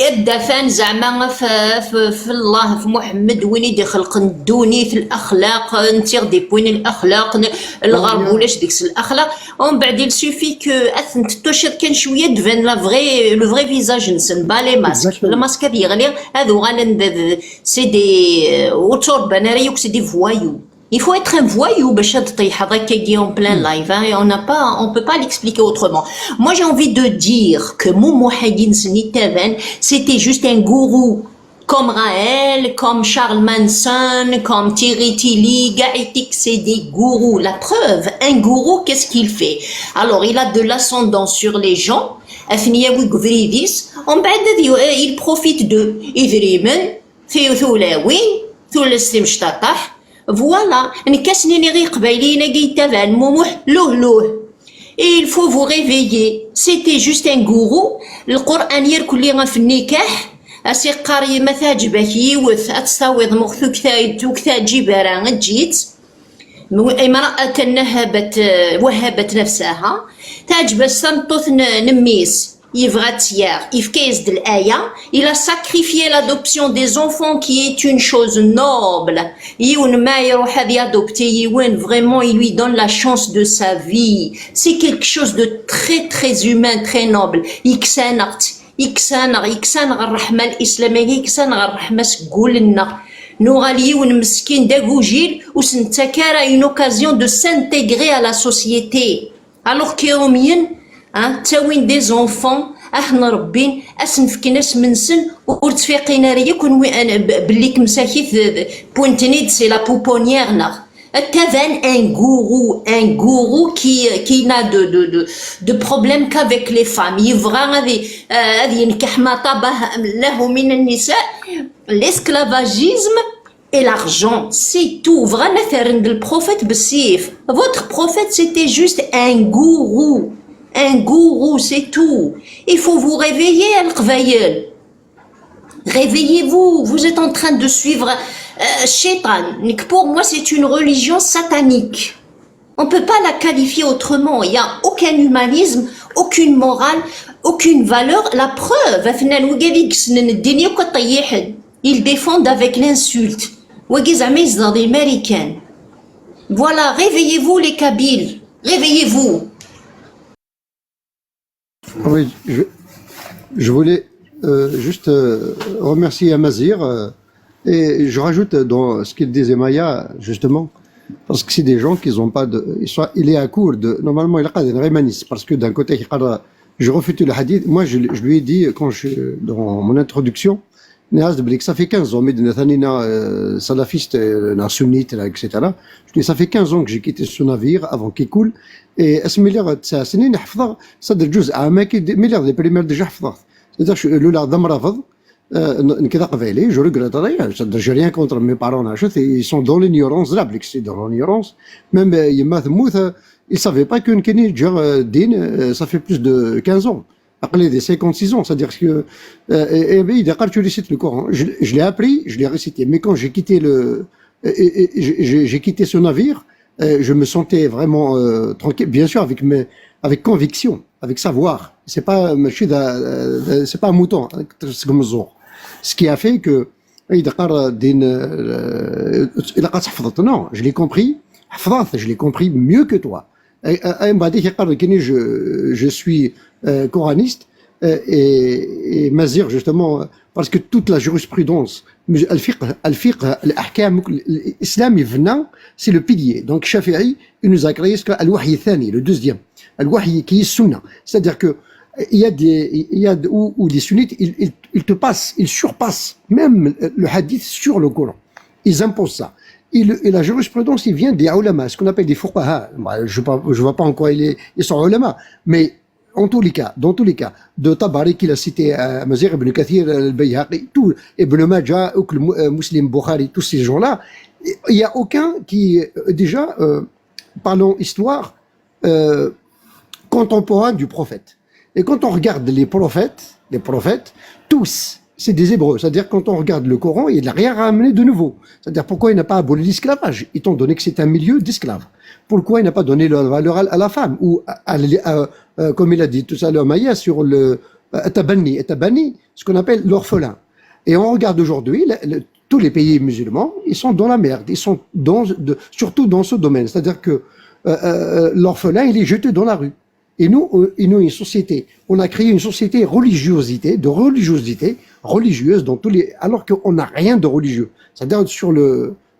الدفن زعما في الله في محمد وين يدي خلق الدوني في الاخلاق نتيغ دي بوين الاخلاق الغرب ولاش ديك الاخلاق ومن بعد il suffit que اثنت توشر كان شويه دفن لا فغي لو فغي فيزاج نسن بالي ماسك الماسك هذا يغلي هذو غانا سي دي اوتور بناريوك سي دي فوايو. Il faut être un voyou, en plein live, hein, et on peut pas l'expliquer autrement. Moi, j'ai envie de dire que Momo Haydin Snitaven, c'était juste un gourou, comme Raël, comme Charles Manson, comme Thierry Tilly, Gaëtik, c'est des gourous. La preuve, un gourou, qu'est-ce qu'il fait? Alors, il a de l'ascendant sur les gens, il profite d'eux. Voilà, et il faut vous réveiller. C'était juste un gourou. Le Coran يركل في النكاح أسيقاري ما تعجبك يوث أتصاوض مخثو كثا جبارة جيت امرأة وهبت نفسها تعجب السنطوث نميس il a sacrifié l'adoption des enfants qui est une chose noble. Vraiment, il lui donne la chance de sa vie. C'est quelque chose de très très humain, très noble. الرحمة الإسلامية الرحمة سقولنا نغالي ونمسكين داغوجيل وسنتكارا une occasion de s'intégrer à la société. Alors كيوميا تاوين دي زونفون احنا ربين اسنفكي ناس منسن ورتفيقينا ريا كون بلي كمساكيت بوينتنيد سي لا بوبونيير ناغ تافان ان غورو qui n'a de problème qu'avec les femmes يبغى هذه ينكح ما طاب له من النساء l'esclavagisme et l'argent, c'est tout. Vraiment, le prophète Bessif. Votre prophète, c'était juste un gourou. Un gourou, c'est tout. Il faut vous réveiller, Al-Qbayel. Réveillez-vous, vous êtes en train de suivre Shaitan. Pour moi, c'est une religion satanique. On ne peut pas la qualifier autrement. Il n'y a aucun humanisme, aucune morale, aucune valeur. La preuve, ils défendent avec l'insulte. Voilà, réveillez-vous les Kabyles. Réveillez-vous. Oui, je voulais juste remercier Amazir et je rajoute dans ce qu'il disait Maya, justement, parce que c'est des gens qui n'ont pas de... Il est à court de... Normalement, il a pas de rémanisme, parce que d'un côté, je refute le hadith. Moi, je lui ai dit, dans mon introduction, ça fait 15 ans, mais salafiste, sunnite, etc. Je dis, ça fait 15 ans que j'ai quitté ce navire avant qu'il coule. Et milliards سنين حفظه صدر جزء عامك milliards des primaires déjà حفظه. C'est-à-dire que le ضم رافض كذا قبيلي je regrette rien. J'ai rien contre mes parents ils sont dans l'ignorance là c'est dans l'ignorance. Même يما ثموث ils savaient pas qu'une كني جر دين ça fait plus de 15 ans. Après des 56 ans, c'est-à-dire que d'accord, tu récites le Coran. Je l'ai appris, je l'ai récité. Mais quand j'ai quitté j'ai quitté ce navire, je me sentais vraiment tranquille, bien sûr avec conviction, avec savoir. C'est pas un mouton, c'est comme ça. Ce qui a fait que non, je l'ai compris, je l'ai compris mieux que toi. Je suis coraniste et Mazir justement parce que toute la jurisprudence al-ahkam l'islam c'est le pilier. Donc Shafi'i il nous a créé ce que al-wahy thani, le deuxième al-wahy qui est sunna, c'est-à-dire que il y a où les sunnites ils surpassent même le hadith sur le Coran, ils imposent ça. Et la jurisprudence, il vient des ulama, ce qu'on appelle des fuqaha. Je vois pas en quoi ils sont ulama, mais dans tous les cas, de Tabari qu'il a cité, Mazir ibn Kathir, al-Bayhaqi, tout, Ibn Majah, Muslim, Bukhari, tous ces gens-là, il n'y a aucun qui, déjà, parlons histoire, contemporain du prophète. Et quand on regarde les prophètes, tous, c'est des Hébreux. C'est-à-dire, quand on regarde le Coran, il n'a rien ramené de nouveau. C'est-à-dire, pourquoi il n'a pas aboli l'esclavage, étant donné que c'est un milieu d'esclaves? Pourquoi il n'a pas donné la valeur à la femme? Ou, comme il a dit tout à l'heure, Maya, sur le tabani, ce qu'on appelle l'orphelin. Et on regarde aujourd'hui, tous les pays musulmans, ils sont dans la merde. Ils sont surtout dans ce domaine. C'est-à-dire que l'orphelin, il est jeté dans la rue. Et nous, une société, on a créé une société religieuse dans tous les, alors qu'on n'a rien de religieux. C'est-à-dire sur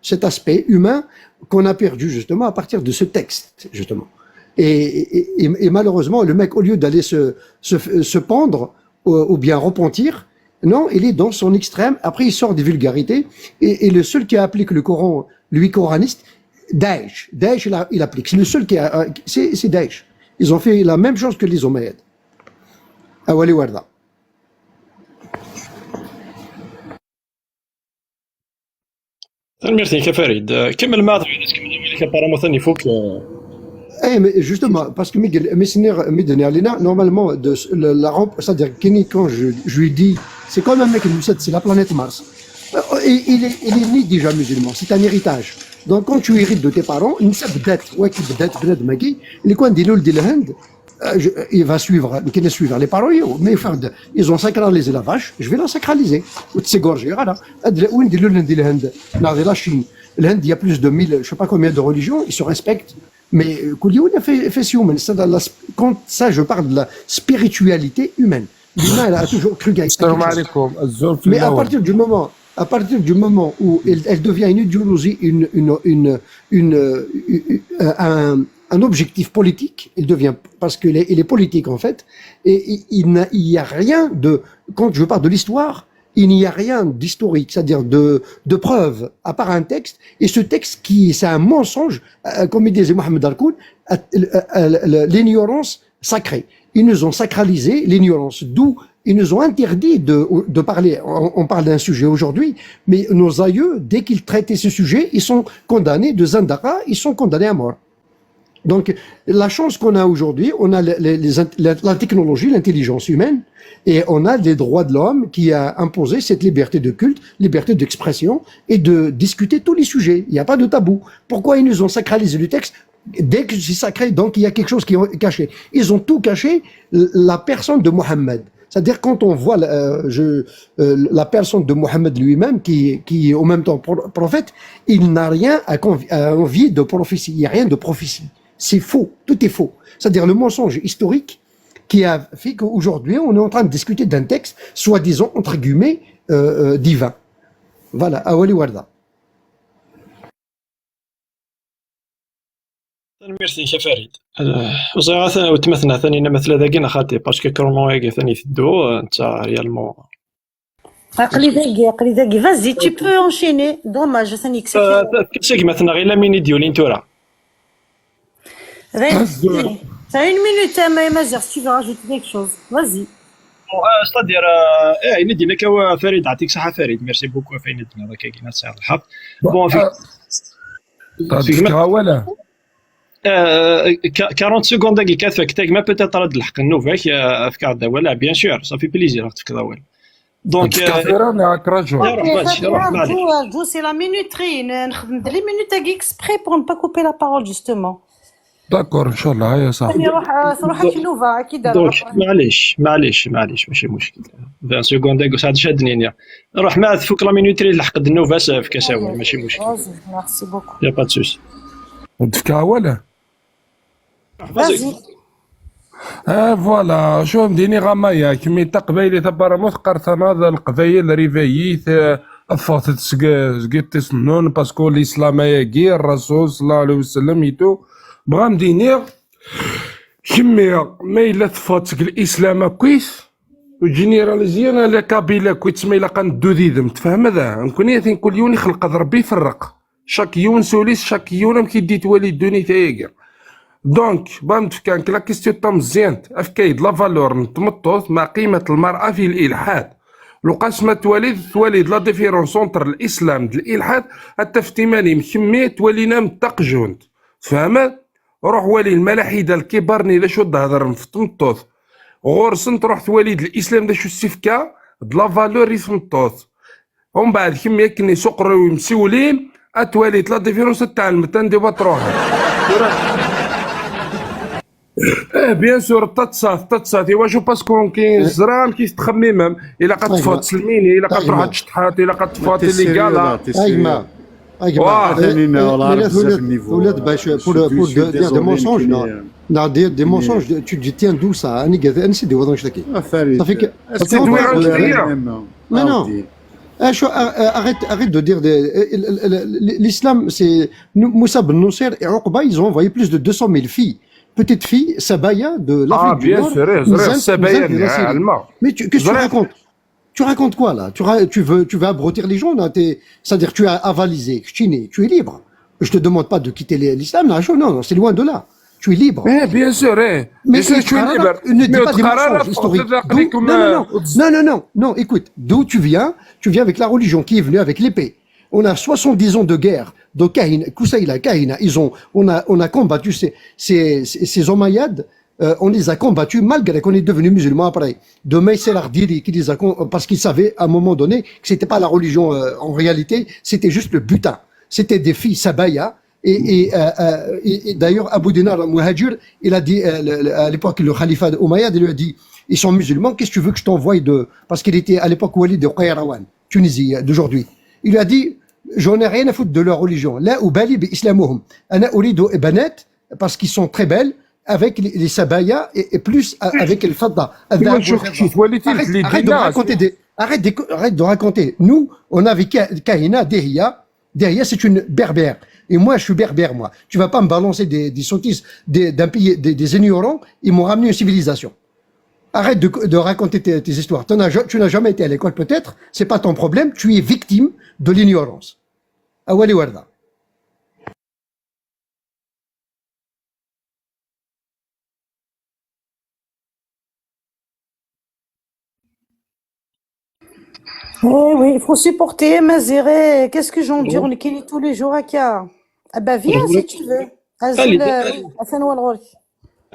cet aspect humain qu'on a perdu justement à partir de ce texte, justement. Et malheureusement, le mec, au lieu d'aller se pendre ou bien repentir, non, il est dans son extrême. Après, il sort des vulgarités. Et le seul qui applique le Coran, lui coraniste, Daesh, il applique. C'est le seul c'est Daesh. Ils ont fait la même chose que les Omeyyades. Awali Warda. Merci Kafarid. كمل معك apparemment il faut que mais justement, parce que normalement, c'est-à-dire quand je lui dis, c'est comme un mec, c'est la planète Mars. Il est né déjà musulman, c'est un héritage. Donc quand tu hérites de tes parents, il va suivre les parents, mais ils ont sacralisé la vache, je vais la sacraliser. La Chine, l'Inde, il y a plus de 1000, je ne sais pas combien de religions, ils se respectent. Mais quand ça, je parle de la spiritualité humaine. L'humain, elle a toujours cru gagner. Mais à partir du moment où elle devient une idéologie, un objectif politique, il devient, parce qu'il est politique en fait, et il n'y a rien quand je parle de l'histoire, il n'y a rien d'historique, c'est-à-dire de preuve, à part un texte, et ce texte c'est un mensonge, comme il disait Mohamed Harkoun, l'ignorance sacrée. Ils nous ont sacralisé l'ignorance, d'où Ils nous ont interdit de parler. On parle d'un sujet aujourd'hui, mais nos aïeux, dès qu'ils traitaient ce sujet, ils sont condamnés de Zandaka, ils sont condamnés à mort. Donc, la chance qu'on a aujourd'hui, on a la technologie, l'intelligence humaine, et on a les droits de l'homme qui a imposé cette liberté de culte, liberté d'expression, et de discuter tous les sujets. Il n'y a pas de tabou. Pourquoi ils nous ont sacralisé le texte? Dès que c'est sacré, donc il y a quelque chose qui est caché. Ils ont tout caché, la personne de Mohammed. C'est-à-dire quand on voit la personne de Mohammed lui-même, qui est en même temps prophète, il n'a rien à envier de prophétie. Il n'y a rien de prophétie. C'est faux, tout est faux. C'est-à-dire le mensonge historique qui a fait qu'aujourd'hui, on est en train de discuter d'un texte, soi-disant, entre guillemets, divin. Voilà, Awali Warda. ميرسي شي فريد وصراحة وتمثلنا ثاني مثل ذاك خاطي باسكو كرونو ثاني تدو انت ريالمون عقلي داقي vas-y tu peux enchaîner dommage ثاني كسكت كيفاش مثلا غير لا ميني ديولين تورا t'as une minute Mazir si tu veux rajouter quelque chose vas-y ستادير اين دينا كوا فريد عطيك صحة فريد ميرسي بوكو فين دينا هذاك كاين ساعة الحق بون في ولا 40 سكوند دقيقة كافك تاك ما بوتيت رد الحق النوفاك في كاع ولا بيان سور صافي بليزير في كذا دونك انا كراجو جو سي لا مينوتري نخدم لي مينوت اكسبري بور نبا كوبي لا بارول جوستومون داكور ان شاء الله هيا صاحبي روح كيلوفا اكيد دونك معليش ماشي مشكل 20 سكوند دقيقة ساعد شادني روح ما فوق لا مينوتري لحق النوفاس في كاساوي ماشي مشكل ميرسي بوكو يا با تسوسي ودفكا ولا vas-y فوالا شو مديني غمايا كمي تقبيلي تبرموث قرثنا هذا القبايل ريفاييث أفوت سقيت تسنون باسكو الإسلام ياكي الرسول صلى الله عليه وسلم يتو بغا مديني كمي ما إلا تفوتك الإسلام كويس وجينيراليزينا لا كابيلا كويس ما إلا قندو ذيذم تفهم هذا نكون يثين كل يوم يخلق ربي يفرق شاك يون سوليس شاك يون كي تولي الدوني تايقر دونك بامت كان لا كيستيو طام مزيانت افكايد لا فالور نتمطوط مع قيمة المرأة في الإلحاد لو قاسمة توالد لا ديفيرونس اونتر الإسلام د الإلحاد حتى في تيماني مكمية تولينا متقجونت فهمت روح والي الملاحدة الكبارني دا شو تهضر في تمطوط غورسن تروح تواليد الإسلام دا شو السفكا د لا فالور يتمطوط ومن بعد كمية كني سقرو مسولين اتواليت لا ديفيرونس تاع المتان دي باتروها بيان سور تتصات واش باسكو كاين زران كيستخمم الا قد تفوت سلميني الا قد تروح تشطحات الا قد تفوت اللي قالها ولاد باش pour dire des mensonges non dire des mensonges tu tiens d'où ça انا نسيت واش تاكي صافي non non arrête de dire l'islam c'est Moussa Ben Nusayr et Uqba ils ont envoyé plus de 200 000 filles petites filles Sabaya de l'Afrique du Nord mais qu'est-ce que tu racontes tu racontes quoi là tu veux abrutir les gens c'est-à-dire tu as avalisé tu es libre je te demande pas de quitter l'islam non c'est loin de là tu es libre. Bien sûr, mais tu es libre. Ne dis pas des mensonges historiques. Non, écoute, d'où tu viens avec la religion qui est venue avec l'épée. On a 70 ans de guerre, de Kahina, Koussaïla, Kahina. On a combattu ces Omeyyades, on les a combattus malgré qu'on est devenu musulman après. De Maïsel Ardiri qui les a parce qu'ils savaient à un moment donné que c'était pas la religion en réalité, c'était juste le butin. C'était des filles Sabaya. Et d'ailleurs, Abu Dinar al-Muhajir, il a dit, à l'époque, le khalifa d'Omeyyade, il lui a dit, ils sont musulmans, qu'est-ce que tu veux que je t'envoie parce qu'il était à l'époque Walid de Qayrawan, Tunisie, d'aujourd'hui. Il lui a dit, j'en ai rien à foutre de leur religion. Là, ubali bi islamuhum. Ana uridu ibanat, parce qu'ils sont très belles, avec les sabaya et plus avec le fadda. Arrête de raconter. Nous, on avait Kahina, Derrière, c'est une berbère. Et moi, je suis berbère, moi. Tu vas pas me balancer des sottises d'un pays, des ignorants. Ils m'ont ramené une civilisation. Arrête de raconter tes histoires. Tu n'as jamais été à l'école, peut-être. C'est pas ton problème. Tu es victime de l'ignorance. Awali warda. Eh oui, il faut supporter, Maziré. Qu'est-ce que j'endure, on est tous les jours à Kia. Ah bah viens si tu veux. Azul, Hassan Walrouri.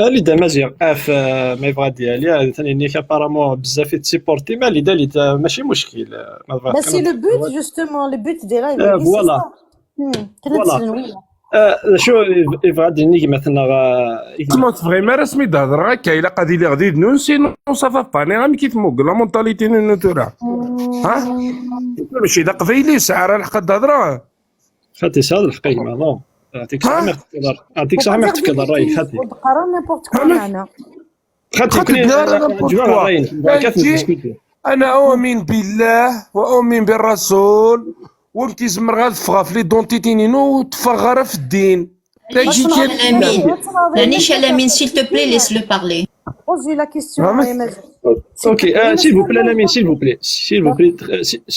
اللي دا مزيان في ميبغا ديالي ثاني نيك ابارامون بزاف تسيبورتي ما اللي دالي ماشي مشكل Bah c'est le but justement, le but des lives. فوالا شو غادي نيجي مثلا كما تفغي رسمي تهضر هكا الا قادي لي غادي نون سينو صافا باني غامي كيف موك لا مونتاليتي نوتورا ها ماشي دا قبيلي ساعه الحق تهضر خاطي هذا الحقيقه نو يعطيك الصحه ما تقدر يعطيك الصحه ما تقدر راي خاطي تقرا نيمبورت كوا معنا خاطي انا اؤمن بالله واؤمن بالرسول وانت زمر غتفغى في لي دونتيتينينو وتفغر في الدين Lamine, s'il te plaît, laisse-le parler. Pose-lui la question. Ok, s'il vous plaît, Lamine, s'il vous plaît.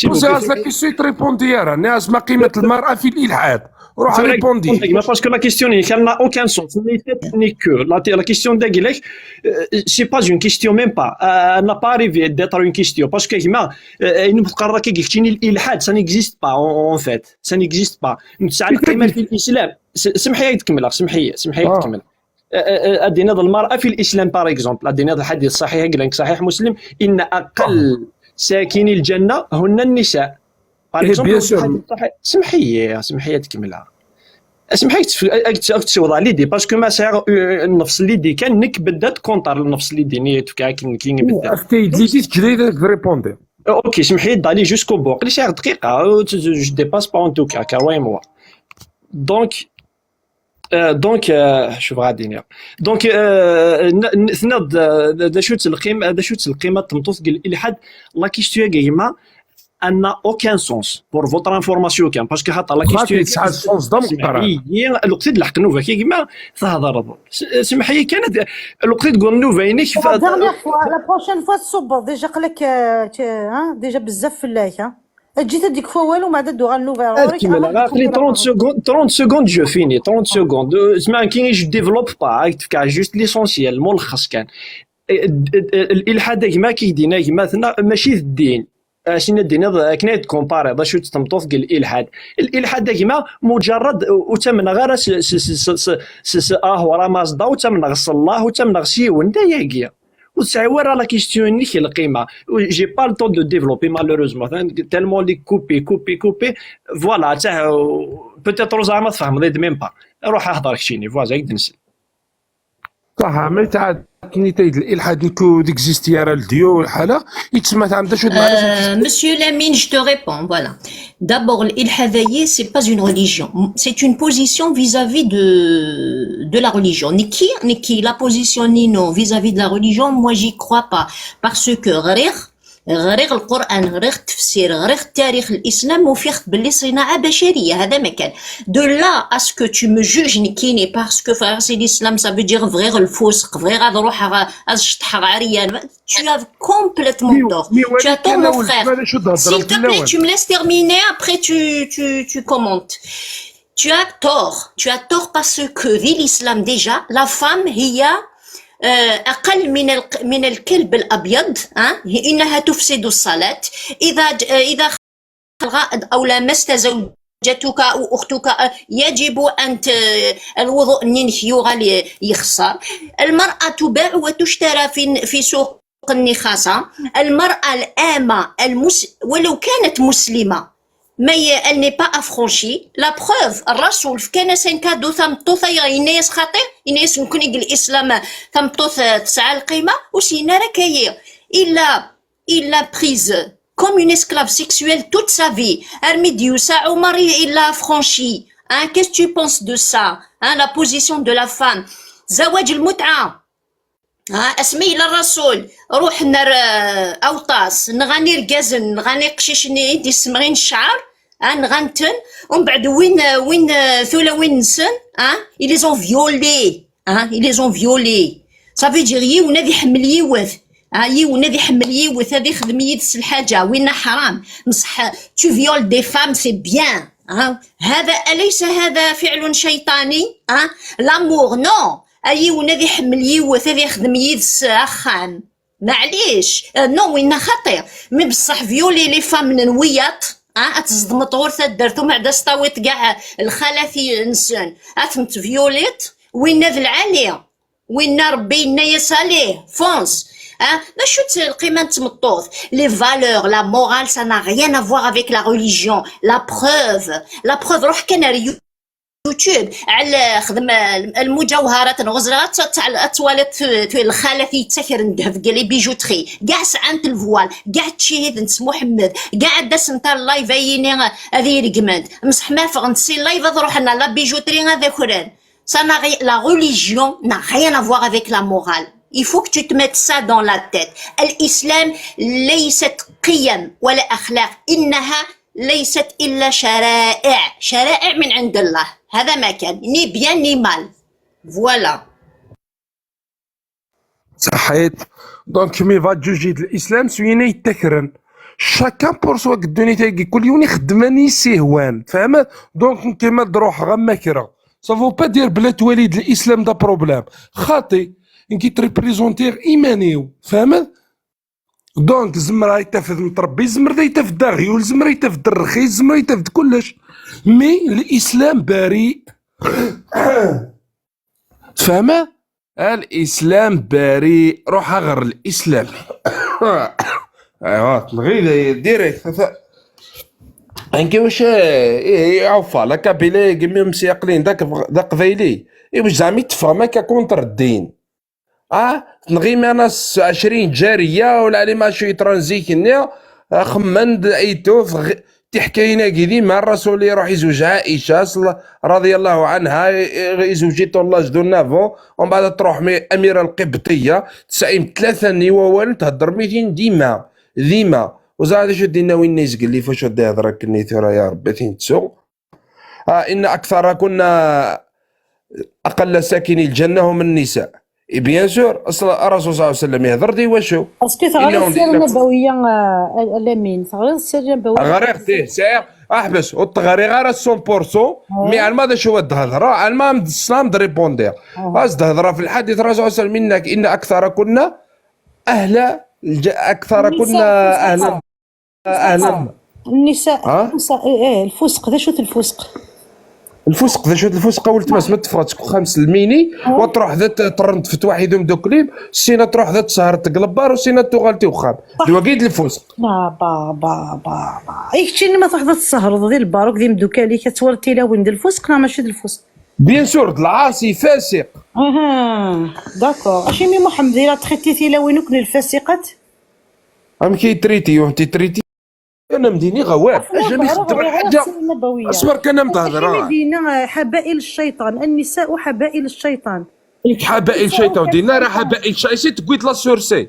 Posez la question et répondez. Naz ma قيمة المرأة في الإلحاد. روح répondez. Parce que la question elle n'a aucun sens. N'est que la question d'Aguilek, c'est pas une question même pas. Elle n'a pas arrivé d'être une question parce que il nous parle l'ilhad, ça n'existe pas en fait. Ça n'existe pas. نسعى القيمة في الإسلام. سمحي تكمل تكمل. أدينا المرأة في الإسلام باغ إكزومبل أدينا الحديث صحيح قال لك صحيح مسلم إن أقل ساكني الجنة هن النساء باغ إكزومبل سمحي تكملها سمحي تسوض على ليدي باسكو ما ساعة النفس ليدي كان نك بدات كونتر النفس ليدي نيت كاين بدات اختي ليدي تجري ريبوندي اوكي سمحي دالي جوسكو بو قلي ساعة دقيقة جو ديباس با اون توكا كواي موا دونك شوف غادي نيا دونك ثناد دا شو القيمه تمطوط قال الحد لا كيستيو كيما ان اوكان سونس بور فوتر انفورماسيون كان باسكو حتى لا كيستيو تسعة سونس دا مقرا الوقت الحق نوفا كيما تهضر سمحي كانت الوقت تقول نوفا ينك لا بروشين فوا تصب ديجا قالك ديجا بزاف في الله جيت هذيك فوا والو ما عاد دوغ النوفيل لي 30 سكوند جو فيني 30 سكوند زعما كاين جو ديفلوب با تفكر جوست ليسونسيال ملخص كان الالحاد كما كيدينا كما مثلا ماشي الدين شنو الدين كنا كومباري باش تمطوف قال الالحاد كما مجرد وتمنى غير ورا مازدا وتمنى الله وتمنى سيون دا ياكيا وتسعي ورا لا كيستيون نيك القيمه جي با لو طون دو ديفلوبي مالوروزمون تالمون لي كوبي فوالا تاع بوتيتر زعما تفهم ضيد ميم با روح اهضر كشيني فوا زايد نسل صح ما تاع كاين تايد الالحاد نكو ديكزيستي راه الديو الحاله يتسمى عندها شو Monsieur Lamine, je te réponds, voilà. D'abord, l'ilhadaïe, c'est pas une religion. C'est une position vis-à-vis de la religion. Niki, la position Nino vis-à-vis de la religion, moi j'y crois pas. Parce que غير القرآن غير التفسير غير التاريخ الإسلام وفيه باللي صناعة بشرية هذا ما كان de là à ce que tu me juges نكيني parce que frère c'est l'islam ça veut dire غير الفسق غير هذا روح شطح عريان tu as complètement tort tu as tort mon frère s'il te plaît tu me laisses terminer après tu commentes tu as tort parce que في l'islam déjà la femme هي أقل من الكلب الأبيض إنها تفسد الصلاة إذا الغائط أو لمست زوجتك أو أختك يجب أن الوضوء يغلي يخسر المرأة تباع وتشترى في سوق النخاسة المرأة الآمة ولو كانت مسلمة mais elle n'est pas affranchie. La preuve, الرسول في كان سنكادو ثمطوث يناس خاطر يناس نكون يقول الإسلام ثمطوث تسعى القيمة وسينا ركاية il a prise comme une esclave sexuelle toute sa vie. Armidius, Omar, il l'a affranchi. Qu'est-ce que tu penses de ça? La position de la femme. زواج المتعة. اسمي للرسول روح نر اوطاس نغني رقازن نغني قشيشني دي سمغين الشعر نغنتن ومن بعد وين ثولا وين نسن ils les ont violés ils les ont violés ça veut dire يونا ذي حمل يوث يونا ذي حمل يوث هذي خدم يدس الحاجة وين حرام مصح tu violes des femmes c'est bien هذا أليس هذا فعل شيطاني l'amour non أي ونذي حمل يوث هذي يخدم يدس أخان معليش نو وين خطير مي بصح فيولي لي فام نويات تصدم طورثة درتو مع دستاويت كاع الخلاثي انسان اتمت فيوليت وين ذا العالية وين ربي ينيس عليه فونس شو القيمة تمطوط لي فالور لا مورال سا نا ريان افوار افيك لا ريليجيون لا بروف روح كان يوتيوب على خدم المجوهرات الغزرات تاع التواليت في الخالتي يتسكر ندهف قال لي بيجوتري كاع سعنت الفوال كاع تشيهد نس محمد كاع داس نتا اللايف ايني هذه ريكماند مسح ما فغنسي اللايف تروح لنا لا بيجوتري هذا كوران ça n'a rien, la religion n'a rien à voir avec la morale. Il faut que tu te mettes ça dans la tête. الإسلام ليست قيم ولا أخلاق إنها ليست إلا شرائع من عند الله. هذا ما كان ني بيان ني مال. فوالا. صحيت دونك مي فا جوجي الإسلام سوينا يتكرن شاكان بور سوا قدوني تاقي كل يوم يخدماني سيهوان فاهمة دونك كيما تروح غما كرا سافو با دير بلا تواليد الاسلام دا بروبليم خاطي انكي تريبريزونتيغ ايمانيو فاهمة دونك زمرا يتفد متربي زمرا يتفد دا غيول زمرا يتفد الرخيص زمرا يتفد كلش مي الاسلام بريء فاهمة الاسلام بريء روح غير الاسلام ايوا تلغي ديريكت انكي واش عوفا لا كابيلي كيما مسيقلين داك قبايلي واش زعما يتفهم هكا كونتر الدين تنغي انا 20 جاريه ولا علي ما شويه ترانزيكني خمند ايتو تحكينا كذي مع الرسول اللي يروح يزوج عائشه رضي الله عنها يزوجيتو الله جدو نافون ومن بعد تروح اميره القبطيه 93 نيوال تهضر 200 ديما وزاد شو دينا وين يزقل لي فاش ودي هضرك كني ثرا يا ربي تنسو ان اكثر كنا اقل ساكني الجنه هم النساء بيان سور اصلا الرسول صلى الله عليه وسلم يهضر دي واشو اسكو تغير السيره النبويه الامين تغير السيره النبويه غير سير احبس وتغير غير 100% مي على ما شو الهضره على ما الاسلام دريبوندير قصد هضره في الحديث الرسول صلى الله عليه وسلم منك ان اكثر كنا اكثر كنا اهلا النساء الفسق ذا شو الفسق ذا شو الفسق ولت ما سمعت تفراتك خمس الميني وتروح ذات ترنت في واحد يوم دو كليب سينا تروح ذات سهر تقلبار وسينا تغالتي وخام الوقيد الفسق با ايكتشي ما تروح ذات السهر ذي الباروك ذي مدوكالي كتورتي لا وين الفسق لا ماشي الفسق بيان سور العاصي فاسق داكور اشي مي محمد الا تريتيتي لا وين كن الفاسقات ام كي تريتي وانت تريتي انا مديني غواب اجا يخدم حاجه اصبر كان متهضر دينا حبائل الشيطان النساء حبائل الشيطان حبائل الشيطان دينا راه حبائل الشيطان تقويت لا سورسي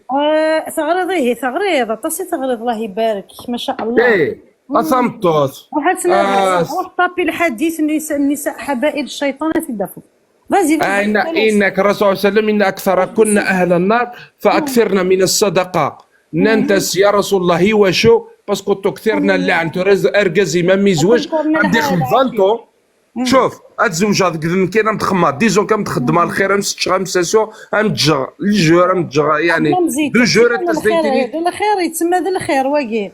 ثغريض طاسي ثغريض الله يبارك ما شاء الله ايه اصمتوت روح طابي الحديث النساء حبائل الشيطان في الدفو انك الرسول صلى الله عليه وسلم ان اكثر كنا اهل النار فاكثرنا من الصدقه ننتس يا رسول الله وشو باسكو تكثرنا اللعن ترز ارجزي ما ميزوج عندي خمفانتو شوف اتزوج هذاك كاين متخمط ديزون كم تخدم على الخير مسش خمسة امتجر الجور امتجر يعني دو جور تزيدني الخير يتسمى ذا الخير واقي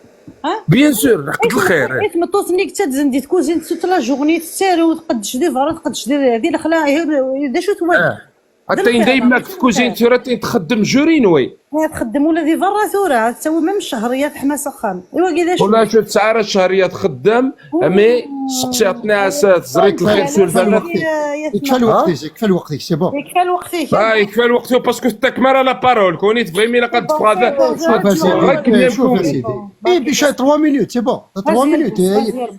بيان سور حق الخير حيت مطوطنيك تتزندي تكوزين توت لا جورني تسارو تقدش دي فرا تقدش دير هذه الاخلاق دا شو توالي حتى دايما في كوزين ثورتي تخدم جورين وي تخدم ولا ذي برا ثوره تسوي ميم الشهريه في حماسه خام ايوا كذا ولا شو تسعر الشهريه تخدم مي سقسيتنا زريت الخير سولفنا يكفى الوقت سي بون يكفى الوقت باسكو تكمل لا بارول كوني تفهمي لقد فاذا شوف سيدي اي بيش 3 مينوت سي بون 3 مينوت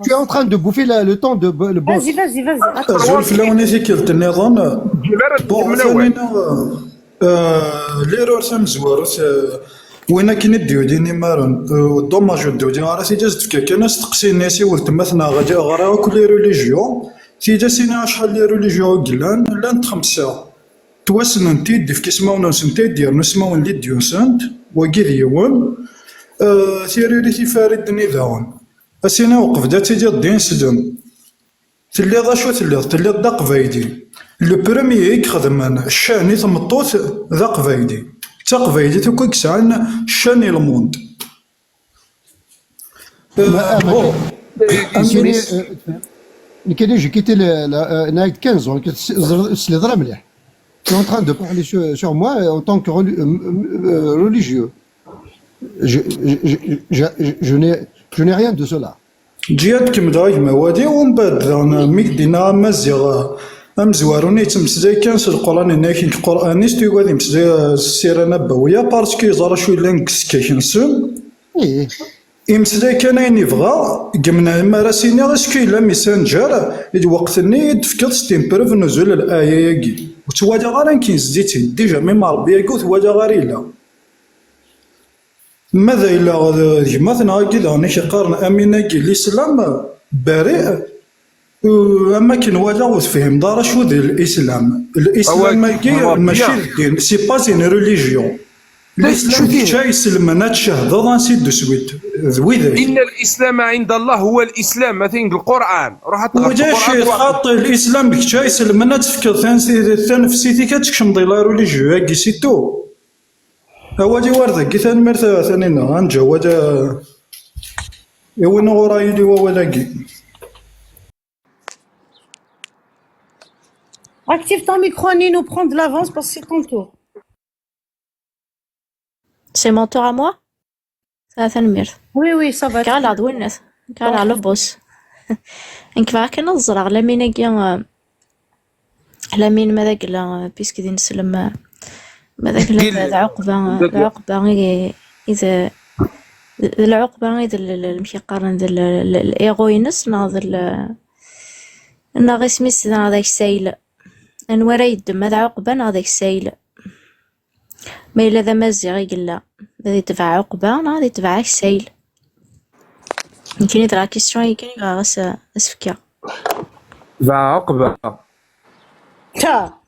tu es en train de bouffer le temps de le boss vas-y زول لوني كيلت النظام ليرور سام زوارت وين كاين ديوديني مارون دوماج ديودين راسي جازت فكا كان استقسي الناس ولت مثلا غادي غرا كل ريليجيون تي جاسينا شحال لي ريليجيون قلان لان خمسه تواسن تيدي في كيسماون سنتي دير نسماون لي ديونسنت وكيليون ثيريتي فارد نيذاون اسينا وقف داتي ديال الدين سدن تلي ذا شو تلي دا قفايدي لو بروميي يخدم الشاني تمطوت ذا قفايدي تقبيليت وكي كسعن شاني الموند كي j'ai quitté la 15 ans سليضرا مليح. Je suis en train de parler sur moi en tant que religieux. Je n'ai rien de cela. جيات كمل موادي ومن بعد انا ميك دينا مزيغ امزواروني تمسزاي كان القران انك القرانيست يقول يمسزاي السيره النبويه باسكو زرا شويه لانكس كيشنسون ايه يمسزاي كان يبغى قمنا ما راسيني غاسكي لا ميسنجر وقتني تفكر ستيمبروف نزول الايه ياكي وتواجا غير كاين زيت ديجا ميم ربي يقول تواجا غير لا ماذا إلا مثلا كذا نحكي قارن أمينة الإسلام بريء أما كي نواجه وتفهم دار شو ذي الإسلام ماشي الدين سي با سين ريليجيون الإسلام شاي سلمنا تشهد دان سي دو سويت إن الإسلام عند الله هو الإسلام مثلا القرآن روح تقرا وجا شي خاطر الإسلام بك شاي سلمنا تفكر ثان في سيتي كتكشم دي لا ريليجيو هاكي سيتو أواجي واردة كيثان مرثا ثانينا غنجا واجا يوين غوراي لي وولاكي Active ton micro, Nino, prends de l'avance parce que c'est ton tour. C'est mon tour à moi. ثلاثة المير Oui, ça va. قال عضو الناس قال على بوس انك فاك نزرع لمين اجي لمين ماذا قال بيسك دي نسلم ماذا قال العقبة إذا العقبة إذا المشي قارن ذا الإيغوينس ناضل ناغي سميس ناضي سايل أنورا يدم هذا عقبة ناضي سايل ما إلا ذا مزيغ يقلا ذا يدفع عقبة ناضي يدفع سايل يمكن يدرا كيسترون يمكن يغاس أسفكا ذا عقبة تا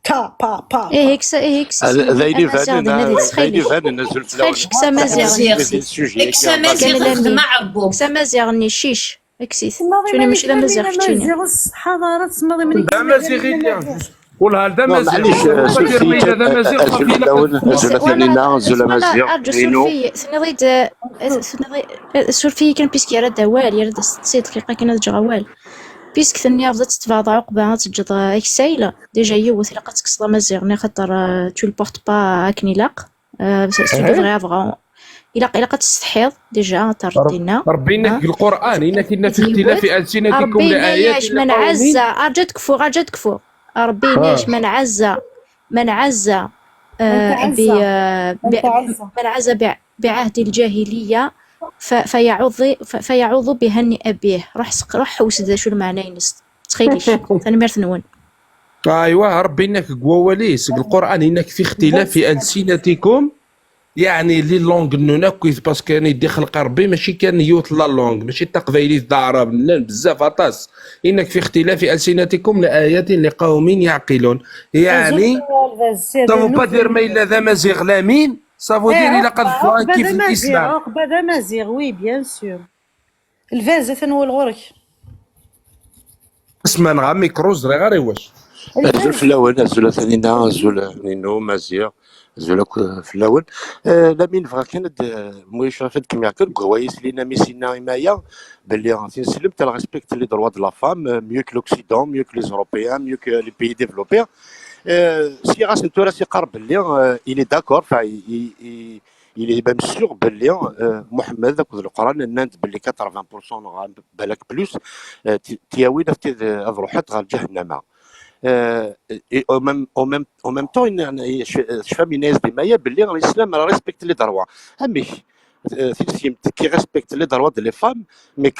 با هيك ذايلي فان نزل في الاول كسا مزيغ كسا مزيغ مع عبو كسا مزيغ نيشيش اكسيت شوني ماشي لا مزيغ كتشيني حضارات ماضي من لا مزيغ قولها لا مزيغ معليش نزل مزيغ سور في كان بيسكي يرد وال يرد سيت دقيقة كان جوال بيسك ثاني رفضت تتفاضع عقبة تجد اكسايلا ديجا يوث لقات تكسر مزيغ خاطر تو البورت با هاكني لاق سو دوفري افغون إلا قد تستحيض ديجا تردينا ربينا في القرآن إن كنا في اختلاف ألسنتكم لآيات من عز أرجع تكفر ربي من عز بعهد الجاهلية فيعوض بهني أبيه روح حوس ذا شو المعنى ينس تخيليش ثاني مرثنون ايوا ربي انك قواليس القران انك في اختلاف السنتكم يعني لي لونغ نوناكويث باسكو كان يدي خلق ربي ماشي كان يوت لا لونغ ماشي تقبيلي العرب بزاف اطاس انك في اختلاف السنتكم لايات لقوم يعقلون يعني سافو با دير ما الا ذا مزيغ لامين سافو دير الى قد فوا كيف الاسلام عقبة ذا مزيغ وي بيان سور الفاز ثاني الغرك اسمع نغا ميكرو زري غير واش نزول في الاول نزول ثاني نزول نينو مزيغ نزول في الاول لامين فغا كانت موي شرفت كيما ياكل كوايس لينا ميسينا مايا باللي تنسلم تاع ريسبكت لي دروا دو لا فام ميو كو لوكسيدون ميو كو لي زوروبيان ميو كو لي بيي ديفلوبي سي غاس التراث يقرب باللي إلي داكور إلي بام سيغ باللي محمد ذاك القران نانت باللي 80% بالك بلوس تياوي نفتي روحت غير جهنم او ميم طون شفا من الناس ديما باللي الاسلام راه ريسبكت لي دروا امي كي ريسبكت لي دروا دي لي فام مي 80%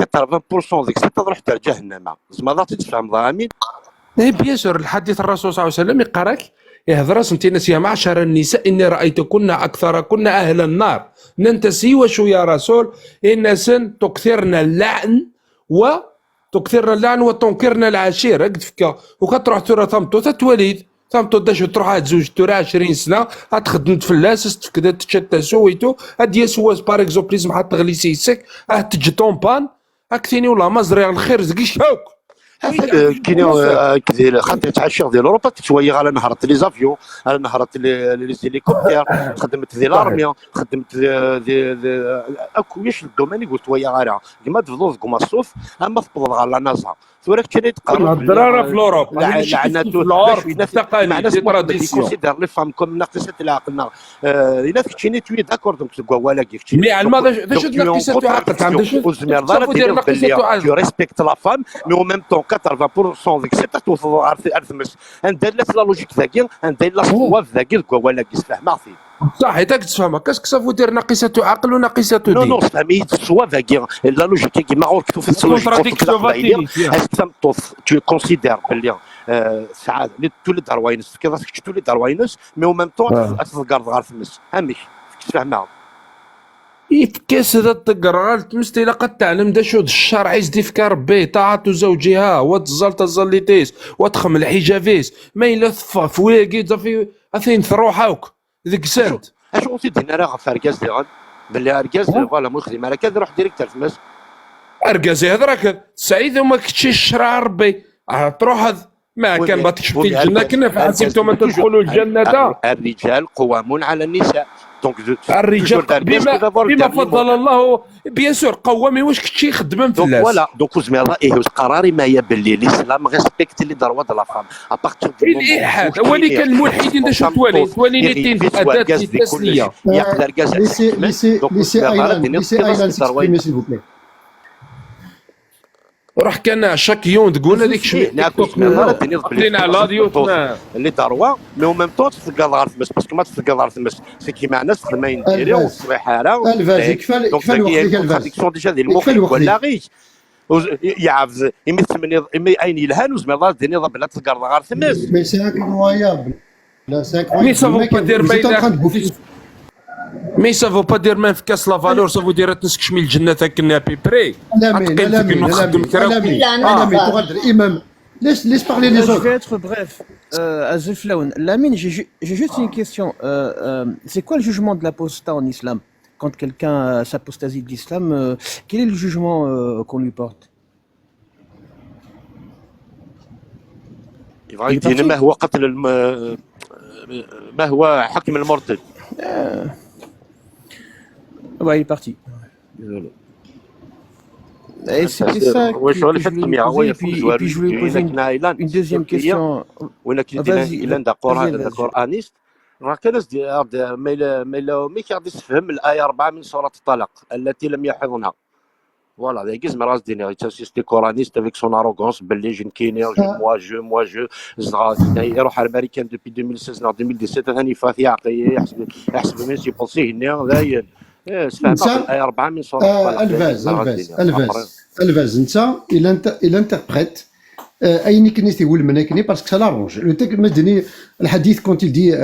ديك الساعه تروح حتى جهنم زعما ضاعتي تفهم ضامين اي بيان سور الحديث الرسول صلى الله عليه وسلم يقراك يهضر انت ناس يا معشر النساء اني رايتكن اكثركن اهل النار ننتسي وشو يا رسول الناس تكثرن اللعن وتنكرن العشيره قد فكا وكتروح ترى ثمتو تتوليد ثمتو داش تروح تزوج ترى 20 سنه تخدم فلاس تفكد تشتا سويتو هادي سواس باغ اكزومبل لازم حط غليسي سك تجي طومبان هاك ثاني والله ما زريع الخير زكي شوك كاين خدمت تعشير ديال اوروبا تتويغ على نهرت لي زافيون، على نهرت لي زيليكوبتير، خدمت ديال الارميا، خدمت اكوياش الدومين قلت ويا غيرها كما تفضل كما الصوف اما تفضل على نازا ثورك كان تقرب الدرارة في الاوروب لعناتو في العرف التقاليد دي تراديسيون كونسيدير لي فام كوم ناقصه العقل الا كنتي توي داكور دونك تقوا ولا كيف مي علما باش ناقصه عقل تعرف tu respectes la femme mais en même temps 80% ديك السيطات توصل ارثمس ندير لا لوجيك ذاكي ندير لا صواب ذاكي تقوا ولا كيسفهم عرفتي صح حيتك تفهمها كاسك صافو دير ناقصه عقل وناقصه دين نو فهمي الصواب ذاكي لا لوجيك كيما غورك في السلوجيك tu considères بلي ساعات تو لي دارواينس كي راسك تو لي دارواينس مي او ميم طون تتقرض غير تمس هاميك تفهمها كاس هذا التقرار تمست الى قد تعلم دا شو الشرع يزدي في ربي طاعة زوجها وتزال تزليتيس وتخم الحجابيس ما الا ثفا فواكي في اثين ثروحاوك ذيك سنت اش قلتي دينا راه في اركاز ديال باللي اركاز فوالا مو خدمه راه كاد روح ديريكتور في مس اركاز هضرك سعيد وما كنتش الشرع ربي تروح هذا ما كان باتكش في الجنه كنا فحسبتم ان تدخلوا الجنه الرجال قوامون على النساء دونك الرجال بما فضل الله بيان سور قوامي واش كنتي خدمه في الناس فوالا دونك زعما واش قراري ما هي باللي الاسلام ريسبكتي لي دروا د لا فام ابارتير دو الالحاد اولي كان الملحدين دا شو تواليتين في اداه التسليه يقدر كاز ليسي ايلاند s'exprimer s'il vous plaît. روح كان شاكيون تقول هذيك لينا على ديوتنا اللي داروا مي او ميم طون تتقال غير تمس باسكو ما تتقال غير تمس سي كيما ناس خدمين ديالي والصبيحه الفاز كفى الوقت ديال الفاز ديجا ديال المخ ولا غير يعرف يمثل اين يلهان وزميل ديني بلا تتقال غير تمس مي سي انكرويابل لا سي مي سافو با دير مي سافو با دير مان في كاس لا فالور سافو دير تنسكش من الجنه تاكلنا بي بري laisse parler les autres. Je vais être bref. Azif Laoun, Lamine, j'ai juste une question. C'est quoi le jugement de l'apostat en islam? Quand quelqu'un s'apostasie de l'islam, quel est le jugement qu'on lui porte? ما هو قتل ما هو حكم المرتد. Ouais, il est parti. Et c'était ça que je voulais poser, et puis je voulais poser une deuxième question. Vas-y. راه كان ما كيغاديش يفهم الايه 4 من سوره الطلاق التي لم يحفظها فوالا ذا كيز مراس ديني سيستي كورانيست افيك سون اروغونس باللي جن كينير موا جو زغا يروح الامريكان دوبي 2016 2017 ثاني فاتي يعطي يحسب من سي بوسي هنا ذاين سفهم الايه 4 من سوره الطلاق الفاز انت il interprète اين كنيس يقول مناكني باسكو سا لارونج لو تيك المدني الحديث كونت يدي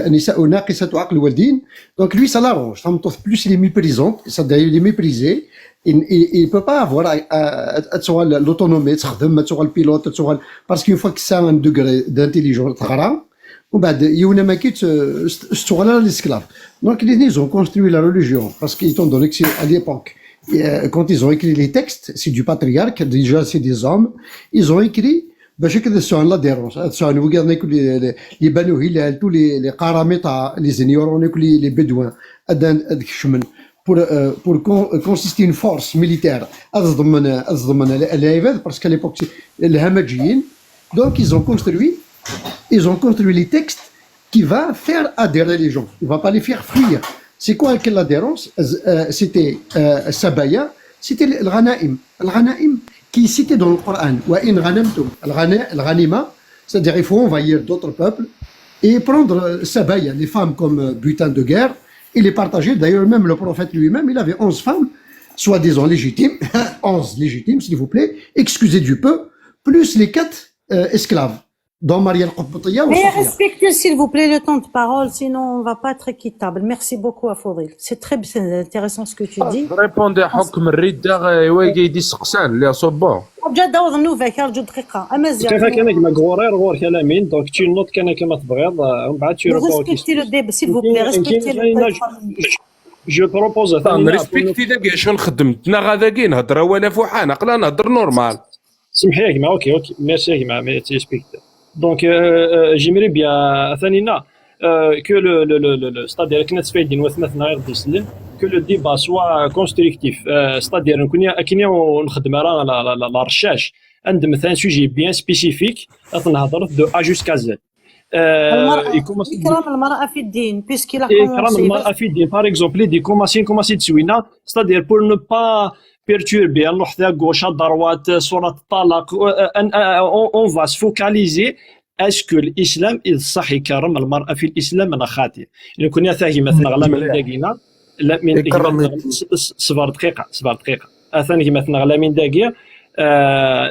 النساء ناقصه عقل والدين دونك لوي سا لارونج ça me trouve plus les méprisante ça les mépriser il peut pas avoir l'autonomie تخدم تشغل بيلوت تشغل باسكو une fois que ça un degré d'intelligence تقرا ومن بعد يونا ما كيت تشغل على l'esclave donc ils ont construit la religion parce qu'ils t'ont donné que à l'époque quand ils ont écrit les textes, c'est du patriarche, déjà c'est des hommes, ils ont écrit, باش كذا السؤال لا ديرونس هذا السؤال وقالنا كل اللي بانوا هلال tous les قرامطه les ignorants كل les bédouins هذاك الشمن pour consister une force militaire هذا ضمن العباد parce qu'à l'époque الهمجيين donc ils ont construit les textes qui va faire adhérer les gens, il va pas les faire fuir. C'est quoi l'adhérence? C'était Sabaya, c'était le Ghanaim qui est cité dans le Coran. Wa in ghanamtum, le Ghanima, c'est-à-dire il faut envahir d'autres peuples et prendre Sabaya, les femmes comme butin de guerre, et les partager. D'ailleurs, même le prophète lui-même, il avait 11 femmes, soi-disant légitimes, 11 légitimes s'il vous plaît, excusez du peu, plus les 4 esclaves. Dans Maria al-Qubtiyya. Mais respectez s'il vous plaît le temps de parole, sinon on va pas être équitable. Merci beaucoup à Fodil. C'est très intéressant ce que tu dis. ريبوندي حكم الردة واجي سقسان اللي صبا. جا داوض نوفك رجو دقيقة. أما زين. كيف كان كما غور كلامين دونك تي نوت كان كما تبغيض ومن بعد تي روبو. Respectez le débat s'il vous plaît. Respectez le جو بروبوز ريسبكتي داك شنو خدمتنا غادا كي نهضر ولا فوحان عقلا نهضر نورمال. سمح لي يا جماعه. اوكي ميرسي يا جماعه ميرسي سبيكت. دونك جيمري بيان ثانينا que c'est-à-dire كنا تفايدين وثمثنا غير نسلم que le débat soit constructif, c'est-à-dire كنا نخدم راه لا ريشيرش عند مثلا سوجي بيان سبيسيفيك نهضر دو ا جوسكا زد. إكرام المرأة في الدين puisqu'il a إكرام commencé. المرأة في الدين par exemple دي كوماسي تسوينا c'est-à-dire pour ne pas perturber نروح ذا gauche à droite سورة الطلاق on va se focaliser اسكو الاسلام اذ صح يكرم المراه في الاسلام انا خاطئ يعني كنا ثاني مثلا غلا من داكينا لا من صبر دقيقه ثاني مثلا غلا من داكيا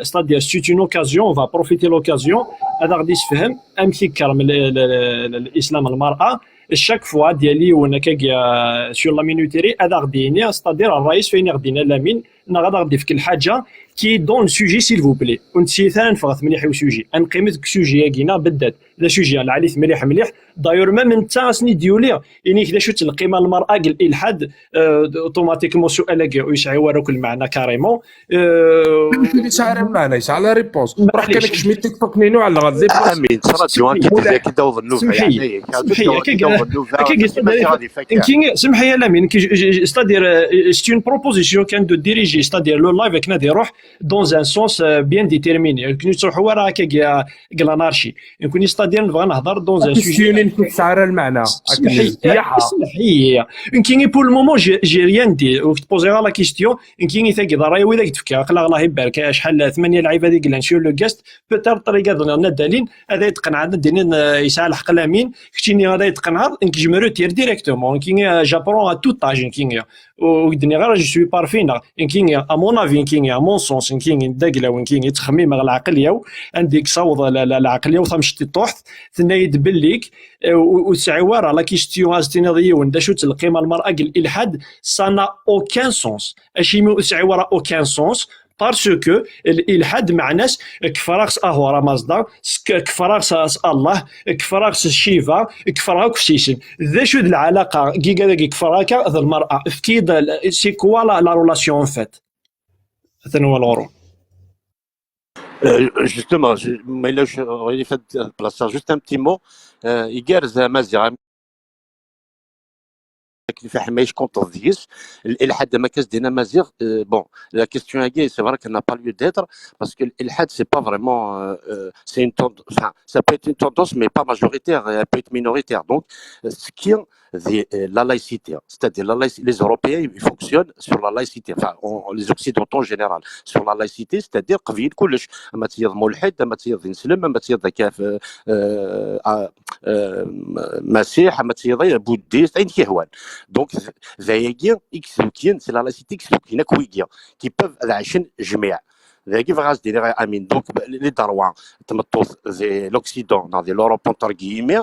c'est-à-dire c'est une occasion on va profiter l'occasion هذا غادي يفهم امشي كرم الاسلام المراه chaque fois ديالي وانا كاكيا سور لا مينوتيري هذا غادي يعني c'est-à-dire الرئيس فين غادينا لامين انا غادي في كل حاجه كي دون سوجي سيل فو بلي ونسي ثاني فغت مليح وسوجي انقيمت سوجي ياكينا بدات لا سوجي العليث مليح دايور ما من تا سني ديولي يعني كذا شو القيمه المراه قال الالحاد اوتوماتيكمون سؤال كاع يسعى وراك المعنى كاريمون يسعى المعنى يسعى لا ريبونس راح كان كشمي تيك توك نينو على غادي امين صرات جوان كي كدا وظنوا سمح لي لامين c'est-à-dire c'est une proposition كان دو ديريجي c'est-à-dire لو لايف كنا دي روح dans un sens bien déterminé كنت تروحوا راه كاع الانارشي نكون c'est-à-dire نبغى نهضر dans un sujet تسعى المعنى صحيح يمكن pour le moment j'ai rien dit وتبوزيها لا كيستيون يمكن ثاقي ضراي وذاك تفكر قال الله يبارك شحال 8 لعيبه هذيك اللي نشير لو غاست بوتر طريقه ندالين هذا يتقنع دينين يسعى الحق لامين كنتيني هذا يتقنع انك جو روتير ديريكتومون كين جابرون ا توت اج كين ودني غير جو سوي بارفينا كين ا مون افي كين ا مون سونس كين داكلا وين كين تخميم العقليه عندك صوض العقليه وثمشتي طوحت ثنا يدبليك وسعوار لا كيستيون استناضيه وندا شو القيمه المراه الالحاد سانا اوكان سونس اشي سعوار اوكان سونس باسكو الالحاد مع ناس كفراغس اهورا مازدا كفراغس الله كفراغس شيفا كفراغ سيسن ذا شو العلاقه كيكا كفراكا ذا المراه فكيد سي كوا لا رولاسيون فات هذا هو الغرور. Justement, mais là, j'aurais fait placer juste un petit mot. يقارز مازيغ اللي في حمايش كونتر ديس الالحاد ما كاس دينا مازيغ بون لا كيستيون هاكي سي فري كنا با ليو ديتر باسكو الالحاد سي با فريمون سي اون ça peut être une tendance mais pas majoritaire elle peut être minoritaire donc ce qui la laïcité, c'est-à-dire les Européens ils fonctionnent sur la laïcité, enfin les Occidentaux en général sur la laïcité, c'est-à-dire قبيل كلش اما تيض ملحد اما تيض نسلم اما تيض كاف مسيح اما تيض بوديست اين كيهوان دونك ذايا اكسوكين سي لا laïcité اكسوكين كويكيا كي بوف عايشين جميع ذاكي فغاز ديري امين دونك لي دروان تمطوط زي لوكسيدون دي لوروب اونتر كيمير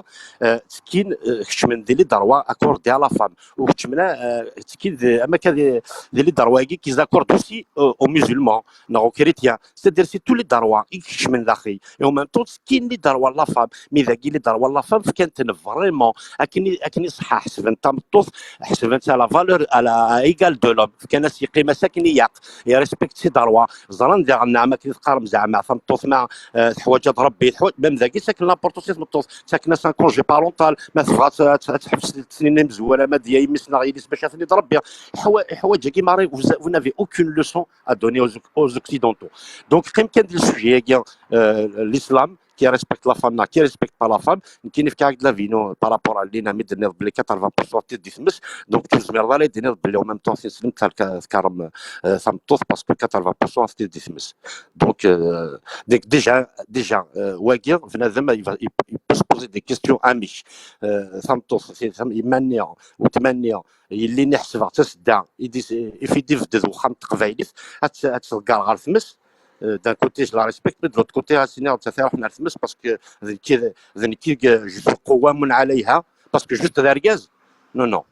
تكين كشمن دي لي دروا اكورد دي لا فام وكشمنا تكين اما كذا دي لي دروا كي زاكورد اوسي او مسلمان نو كريتيان سيدير سي تو لي دروا كشمن داخي او ميم طون تكين لي دروا لا فام مي ذاكي لي دروا لا فام كانت فريمون اكني صح حسب انت مطوط حسب انت لا فالور على ايغال دو لوم كان سي قيمه ساكنيه يا ريسبكت سي دروا زران زعما كيتقارب زعما ثمطوط مع حوايج ربي ميم ذاكي ساكن لابورتوسيس مطوط ساكنه سان كونجي بارونتال ما تبغى تحبس سنين مزوله ما ديال يمسنا غير باش ثاني تربي حوايج كيما vous n'avez aucune leçon à donner aux occidentaux donc قيم كان السوجي l'islam qui respecte la femme qui respecte pas la femme كاين في كاع لا فينو بارابور علينا مي درنا بلي 80% دي ثمس دونك تزمر لا دينا بلي او ميم طون سلم كارم ثمطوط باسكو 80% دي ثمس دونك ديجا واقير بنادم يبوز بوزي دي كيستيون اميش ثمطوط يمانيا وتمانيا اللي نحسب تسدا يفيدي في دو خام تقبايليت هتلقى غير ثمس d'un côté je la respecte mais de l'autre côté حنا حنا نثمس باسكو ذنكي جو قوام عليها باسكو جوست داركاز نو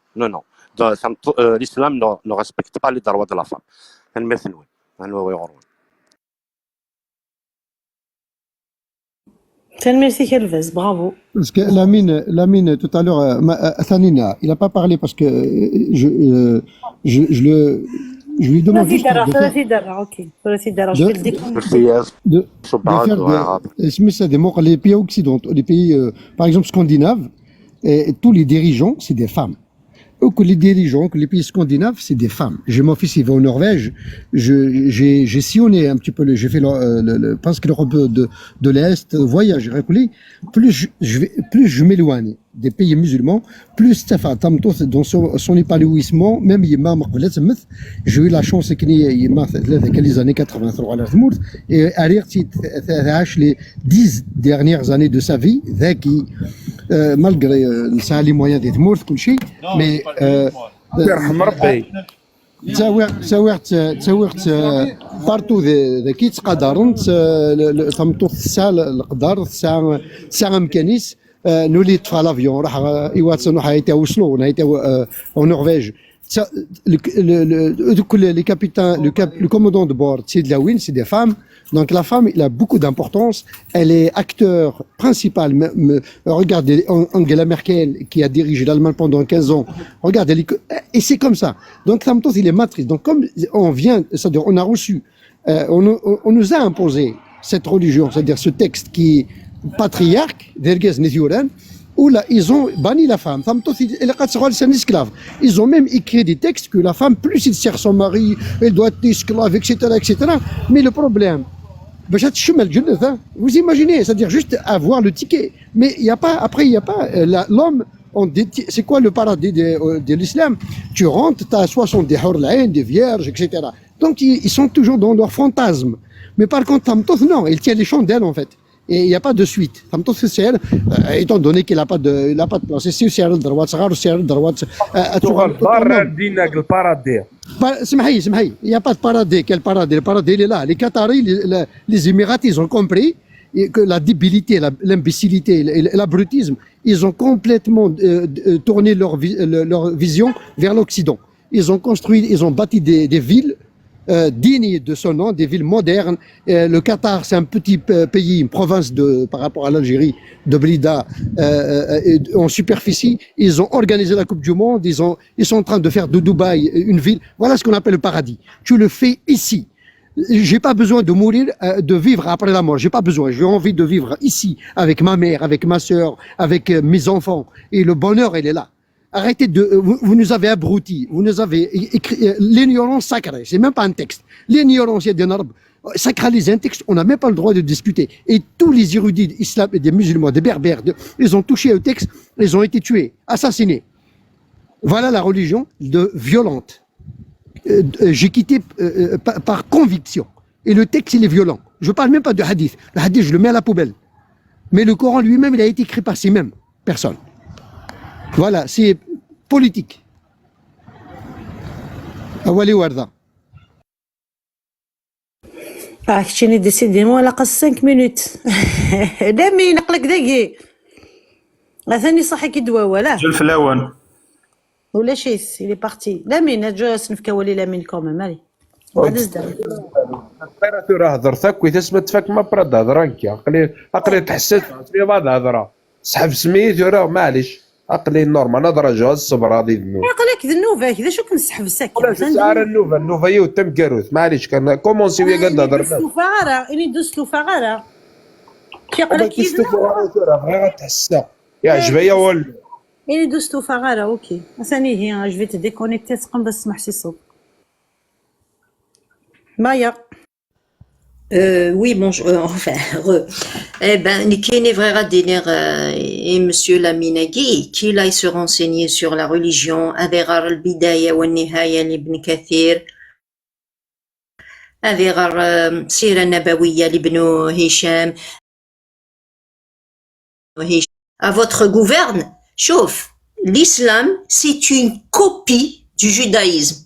l'islam ne respecte pas les droits de la femme المثل وين غروان Merci Kelvez, bravo. Parce que Lamine, tout à l'heure, Thanina, il n'a pas parlé parce que je lui demande juste ثلاثي درة اوكي ثلاثي درة je vais le décompter. de faire les pays occidentaux, les pays par exemple scandinaves, et tous les dirigeants c'est des femmes. Que les dirigeants, que les pays scandinaves, c'est des femmes. J'ai mon fils, il va en Norvège. J'ai sillonné un petit peu, j'ai fait parce que l'Europe de l'Est, voyage, plus je m'éloigne des pays musulmans, plus ça fait dans son épanouissement, même j'ai eu la chance qu'il y ait les années 80 et arrière les 10 dernières années de sa vie, malgré ça les moyens d'être mort, mais يرحم ربي تصورت بارتو ذاك تقدرن تمطوط الساعه القدر الساعه مكانيس نولي طفى لافيون راح ايواتسون راح يتوصلوا نهاية en Norvège. Les capitaines, le commandant de bord, c'est de la WIN, c'est des femmes. Donc la femme, elle a beaucoup d'importance. Elle est acteur principal. Regardez Angela Merkel, qui a dirigé l'Allemagne pendant 15 ans. Regardez, et c'est comme ça. Donc Samtos, il est matrice. Donc comme on vient, c'est-à-dire on a reçu, on nous a imposé cette religion, c'est-à-dire ce texte qui est patriarque, Verges Nezioran, où là, ils ont banni la femme. C'est un esclave. Ils ont même écrit des textes que la femme, plus il sert son mari, elle doit être esclave, etc., etc. Mais le problème, vous imaginez, c'est-à-dire juste avoir le ticket. Mais il n'y a pas, après, il n'y a pas, l'homme, c'est quoi le paradis de l'islam? Tu rentres, tu as 60 des hurlaïns, des vierges, etc. Donc ils sont toujours dans leur fantasme. Mais par contre, Tamtoth, non, il tient les chandelles en fait. Et il n'y a pas de suite. Étant donné qu'il n'a pas de place. C'est le droite, c'est le droite. Il n'y a pas de paradis. Quel paradis? Le paradis, il est là. Les Qataris, les Émiratis, ils ont compris que la débilité, l'imbécilité, l'abrutisme, ils ont complètement tourné leur vision vers l'Occident. Ils ont construit, ils ont bâti des villes dignes de son nom, des villes modernes. Le Qatar, c'est un petit pays, une province par rapport à l'Algérie, de Blida, en superficie. Ils ont organisé la Coupe du Monde, ils sont en train de faire de Dubaï une ville. Voilà ce qu'on appelle le paradis. Tu le fais ici. J'ai pas besoin de mourir, de vivre après la mort. J'ai pas besoin. J'ai envie de vivre ici, avec ma mère, avec ma sœur, avec mes enfants. Et le bonheur, il est là. Arrêtez vous nous avez abrutis, vous nous avez écrit l'ignorance sacrée, c'est même pas un texte. L'ignorance, il y a des arbres, sacraliser un texte, on n'a même pas le droit de discuter. Et tous les érudits islam, des musulmans, des berbères, ils ont touché au texte, ils ont été tués, assassinés. Voilà la religion violente. J'ai quitté par conviction. Et le texte, il est violent. Je parle même pas de hadith. Le hadith, je le mets à la poubelle. Mais le Coran lui-même, il a été écrit par ces mêmes personnes. Voilà, c'est politique. أولي وردة. كنتيني ديسيديمون على قص 5 مينوت. دامي نقلك دقي. ثاني صحي كي دوا ولا. جو الفلاون. ولا شيس il est parti. لامين جو سنفكا ولي لامين كومام مالي. هذا زدان. راه هضرت هكا تسمى تفك ما برد هضرانكي عقلي تحسست في بعض هضره سحب سميتو راه معليش عقلي نورمال هضره جواز الصبر هذه الذنوب عقلك ذنوبه كذا شو كنسحب ساكن ولا سعر النوفه هي تم كاروث معليش كان كومونسي ويا قد هضر اني دوست له فغاره كي عقلك غير تحسها يا عجبيه ولا اني دوست له فغاره اوكي ثاني هي جو في تديكونيكتي تقم بس تسمح سي الصوت مايا Oui, enfin, eh ben, Nikene Vrera Dener et Monsieur Laminagui, qui aille se renseigner sur la religion, Averar al-Bidaya wa Nihaya l'Ibn Kathir, Averar Sira Nabawiya l'Ibn Hisham, à votre gouverne, chauffe, l'islam, c'est une copie du judaïsme.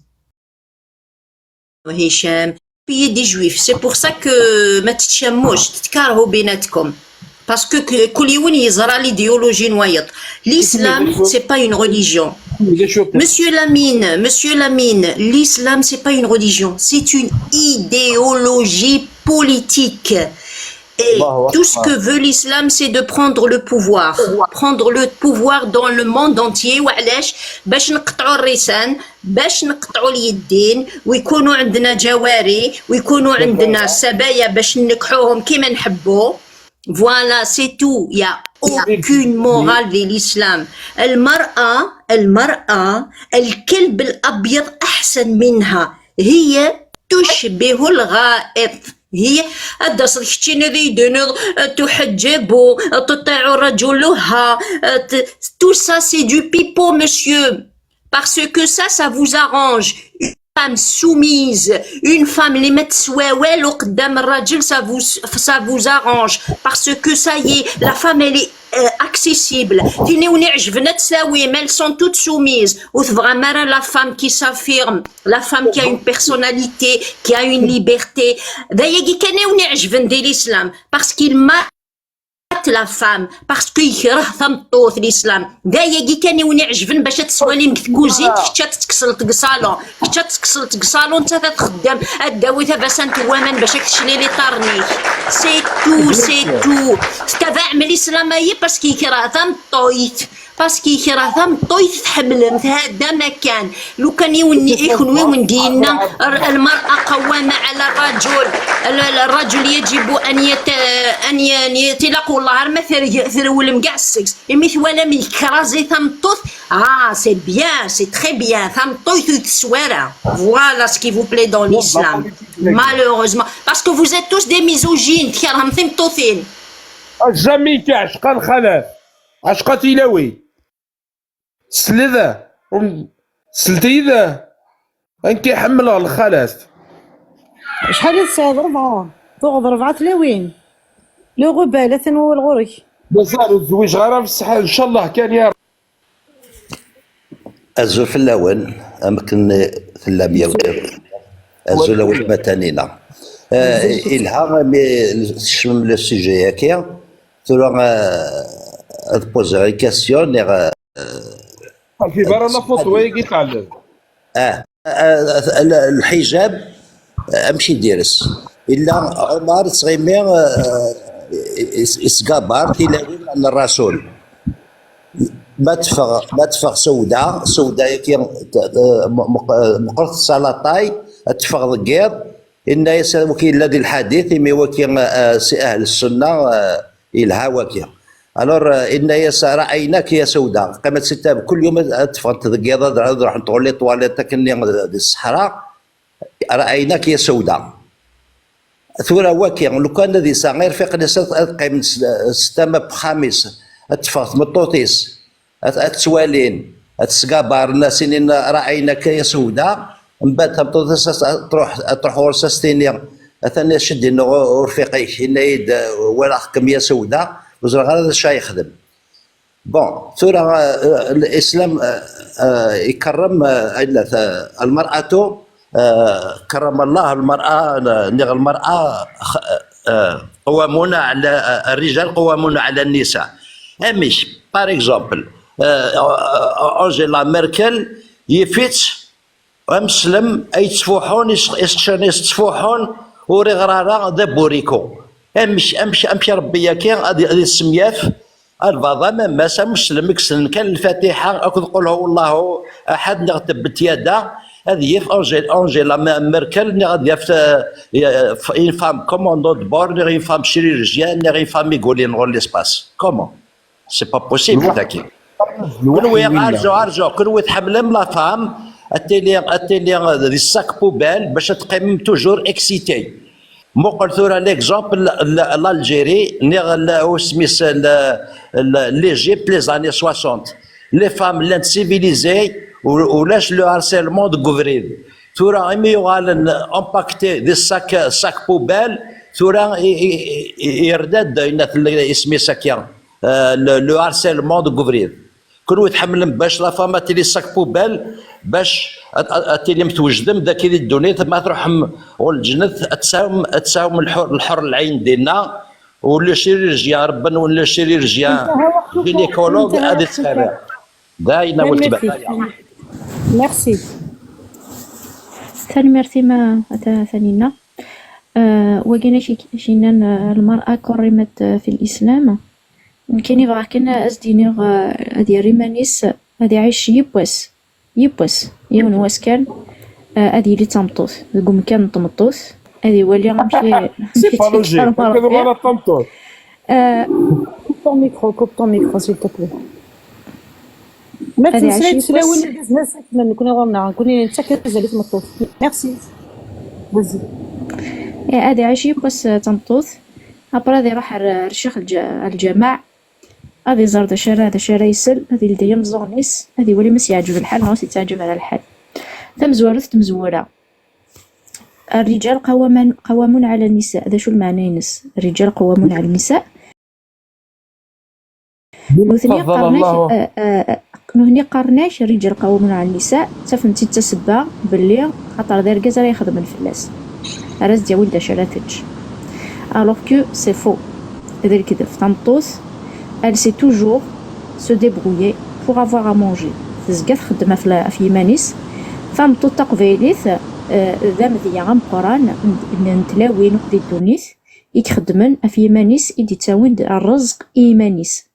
Hisham, pays des juifs, c'est pour ça que ma tchamouch tkarhou binatkom parce que kulioun yizra l'idéologie noyat. L'islam c'est pas une religion. Monsieur Lamine, l'islam c'est pas une religion, c'est une idéologie politique. Et tout ce que veut l'islam, c'est de prendre le pouvoir. Prendre le pouvoir dans le monde entier. وعلاش؟ باش نقطعوا الرسان، باش نقطعوا اليدين، ويكونوا عندنا جواري، ويكونوا عندنا سبايا باش نكحوهم كيما نحبوا. Voilà, c'est tout. Il n'y a aucune morale de l'islam. المرأة الكلب الأبيض أحسن منها. هي تشبه الغائط. هي الدصريشتين ذي دنر تحجب تطيع الرجل لها. Tout ça, c'est du pipeau, monsieur. Parce que ça vous arrange. Femme soumise, une femme les met swawel قدام الرجل, ça vous arrange parce que ça y est, la femme elle est accessible. تيني عجبنا تساوي, mais elles sont toutes soumises. Vraiment la femme qui s'affirme, la femme qui a une personnalité, qui a une liberté. D'ailleurs كان عجبن ديال الإسلام parce qu'il m'a la femme parce كيكره ثمطوط الاسلام. دايا كان يوني عجبن باش تسوالي كوزين كتا تكسل تقصالون كتا تكسل تقصالون انت تخدم الداوي باش انتوامن باش تشلي لي طارنيك. سي تو تبع عمل الاسلاميه باش كيكره ثمطويت باش كيكره ثمطويت تحملم هذا ما كان. لو كان يكون وندينا المراه قوامه على الرجل. الرجل يجب ان يتلاقوا الله ما ثرول مكاع السكس مثوالا من كرازي ثمطوط. سي بيان, سي تري بيان. ثمطوط تسوارا. فوالا سكي فو بلي دون l'islam. Malheureusement parce que vous êtes tous des misogynes تكرهم ثمطوطين. الجميع عشقا الخلاف عشقا تيلاوي سلذا سلتيذا انكي حمل الخلاف. شحال تساعد؟ 4 فوق 4 تلاوين لو غبالة والغري. مازال الزويج غير في الصحة ان شاء الله كان يا الزول في اللون أمكن في اللامية الزول لون مثانينا إلها شمل السجي هكا تروح تبوزي كاستيون في برا فوتو يتعلم. الحجاب امشي ديرس الا عمر صغيمي اسكابار تيلاوي عن الرسول ما تفغ سوداء كي مقرط سلطاي تفغ الكيض ان وكيل الذي الحديث مي وكي اهل السنه الها وكي الور ان رايناك يا سوداء قامت ستة كل يوم تفغ الكيض نروح نطول لي طواليت كني الصحراء رايناك يا سوداء. ثورة واكي لو كان الذي صغير في قناصة قيم ستة بخامس اتفاق مطوطيس اتسوالين اتسكابار الناس رايناك يا سوداء من بعد مطوطيس تروح ورساستيني ثاني شدين ورفيقي نايد ولا حكم يا سوداء وزرا غير هذا الشيء يخدم. بون ثورة الاسلام يكرم المرأة كرم الله المرأة. المرأة قوامون على الرجال قوامون على النساء. مش بار اكزومبل أنجيلا ميركل يفيت ومسلم اي تفوحون يستفوحون ورغرارا دبوريكو امشي ربي كي هذه السمياف البعض ما مسلم يكسن كان الفاتحه اكو تقول هو الله احد نغتبت يدا هذه أنجيلا ميركل غادي une femme commandant de bord, une femme chirurgienne, une femme يقولين dans l'espace. Comment? C'est pas possible تاكي. كل ارجو كل تحملم لا فام اتيلي دي ساك بوبال باش تقيم توجور اكسيتي. مو قلت له ليكزومبل l'Algérie نيغ سميس l'Égypte les années 60. Les femmes l'incivilisées ولاش لو هارسيلمون دو غوفريد ثورا امي يغال امباكتي دي ساك بوبال ثورا يردد اسمي ساكيان لو هارسيلمون دو غوفريد كل يتحمل باش لا فما تيلي ساك بوبال باش تيلي متوجدم ذاك اللي الدنيا ما تروح والجنة تساوم الحر العين ديالنا ولا شيريرجيان ربنا ولا شيريرجيان جينيكولوج هذه تسارع داينا والتبع. ميرسي. ثاني ميرسي ما ثانينا. وكاين شينا المرأة كرمت في الإسلام. كاين يبغى كنا أزدينيغ هادي ريمانيس هادي عايش يبوس يون واسكان هادي لي تمطوث قوم كان تمطوث هادي ولي غنمشي سي با لوجيك كذا ولا طمطوط. coupe ton micro s'il te plaît. ما تنساش تلاوي البزنس كنا نكون غننا نكوني نتكز على تمطوط. ميرسي. vas-y. هادي عايش يبوس تمطوث ابرا غادي يروح رشيخ الجماع غادي يزار دا شارع يسل هادي لديا مزورنيس هادي ولي مس يعجب الحال ماهوش يتعجب على الحال. تمزورة الرجال قوامون على النساء. هذا شو المعنى ينس؟ الرجال قوامون على النساء. نهني قرناش الرجال قوامون على النساء تفهمتي تسبا باللي خاطر داير كازا يخدم الفلاس راس ديال ولد شراتج alors que c'est faux. هذا الكذب تمطوث elle sait toujours se débrouiller pour avoir à manger. تزقات خدمة في يمانيس فمطوط تقبيليث ذا مذيا غمقران نتلاوين وقدي الدونيث يتخدمن في يمانيس يدي تاوين الرزق يمانيس.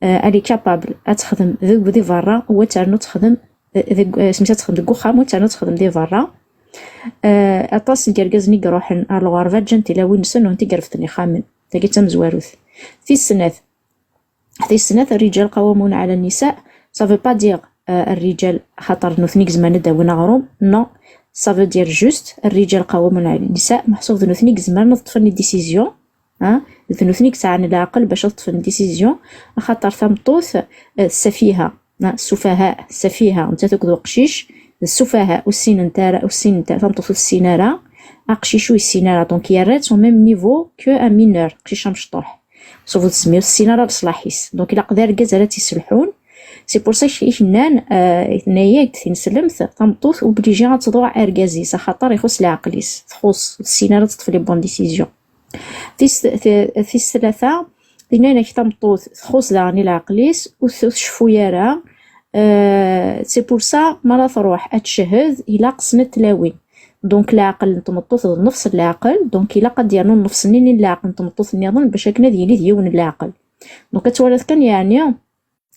الي كابابل اتخدم ذوك دي فرا هو تانو تخدم سميتها تخدم ديك وخام وتانو تخدم دي فرا. اطاس كركزني كروحن الغرفات جان تلاوين نسن وانتي كرفتني خامن تاكي تمزواروث في السنات الرجال قوامون على النساء. سافو با دير الرجال خاطر نوثنيك زمان داونا غروم نو سافو دير جوست الرجال قوامون على النساء محسوب نوثنيك زمان نطفني ديسيزيون ذنوثنيك ساعن العقل باش تطفن ديسيزيون خاطر ثمطوث السفيهة السفيهة نتا تاكدو قشيش السفهاء والسين نتاع ثمطوث السينارة اقشيشو السينارة دونك يارات سو ميم نيفو كو ان مينور قشيشة مشطوح سوف تسميو السينارة بصلاحيس دونك الا قدر كازالات يسلحون سي بور سا شينان هنايا تنسلمت ثمطوث وبليجي غتضوع اركازيس خاطر يخص العقليس تخص السينارة تطفي لي بون ديسيزيون. في الثلاثة لنا تمطوث تخص داني العقليس وشفو يرى سي بور سا مرة تروح اتشهد الى قسنا تلاوين دونك العقل نتمطوث نفس العقل دونك الى قد يعنون نفس نين العقل نتمطوث نظن باش هكنا ديالي ديون العقل دونك تولات كان يعني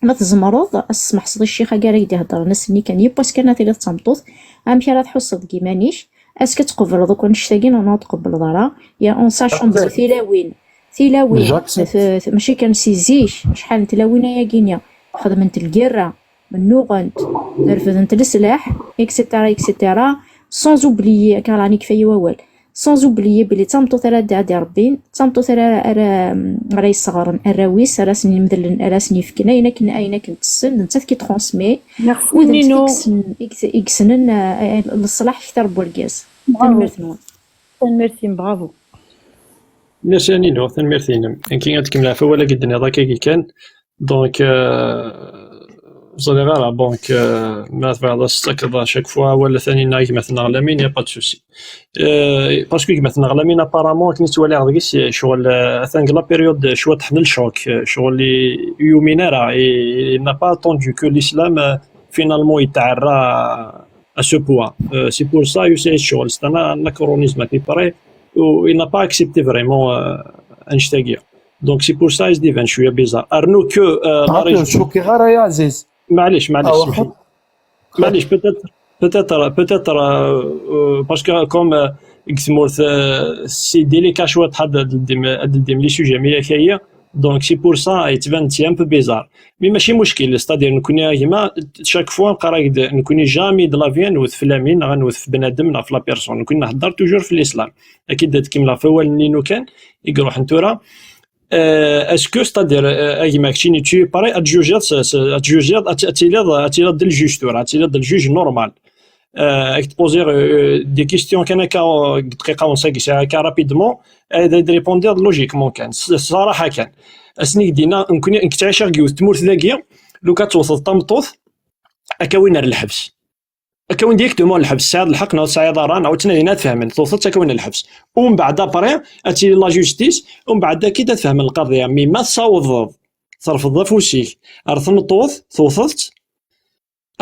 ما تزمرض اسمح صدي الشيخه كاع يدي هضر ناس ني كان يباس كان تيلا تمطوث امشي راه تحس كيمانيش اسكو تقبل دوك نشتاقين انا تقبل ضرا يا اون ساشون ثلاوين ماشي كنسيزيش شحال نتلاوين يا كينيا خدمت الكيرة من نوغنت رفدت السلاح اكسيتيرا سون اوبليي كان راني كفايه ووال سون اوبليي بلي تمطو ثلاث ديال ربين تمطو ثلاث راي صغارن الراويس راسني مذلن راسني فكنا كنا اين كنت السن نتا كي ترونسمي نينو يكسنن الصلاح اكثر بولكاز تنمرتين برافو نساني نو تنمرتين كي غتكمل عفوا ولا قد نضاك كي كان دونك زغيرة بونك ما تبغى تستكد شاك فوا ولا ثاني نايك مثلا غلامين يا با دو سوسي باسكو مثلا غلامين ابارامون كنت تولي غاديس شغل ثانك لا بيريود شو تحمل شوك شغل لي يومينارا اي نا با اتوندو كو الاسلام فينالمون يتعرى à ce point. C'est pour ça que c'est chaud. C'est un anachronisme qui paraît où il n'a pas accepté vraiment Einstein. Donc c'est pour ça qu'il se dit je suis bizarre. Arnaud que شوكي غير يا عزيز معليش peut-être parce que comme c'est délicat شويه تحدد لي سوجي مي هي دونك سي بور سا يتبان تي ان بو بيزار مي ماشي مشكل ستادير نكوني كيما شاك فوا نقرا نكوني جامي د لافيان نوث في لامين غنوث في بنادم في لا بيرسون نكون نهضر توجور في الاسلام اكيد كيما فوال نينو كان يقروح نتورا اسكو ستادير كيما كشيني تشي باري اتجوجات اتيلاد ديال الجوج تورا اتيلاد ديال الجوج نورمال تبوزير دي كيستيون كان دقيقه ونص ساعه رابيدمون ريبوندير لوجيكمون كان الصراحه كان اسني دينا نكون نكتعشر كيوت تموت ذاكيا لو كتوصل طمطوث اكاوين الحبس اكاوين ديريكتومون الحبس ساعه الحق ناض ساعه داران عاوتاني هنا تفهمن توصلت اكاوين الحبس ومن بعد ابري اتي لا جوستيس ومن بعد كي تفهم القضيه مي ما تصاوض ترفض فوسيك ارثم توث توثت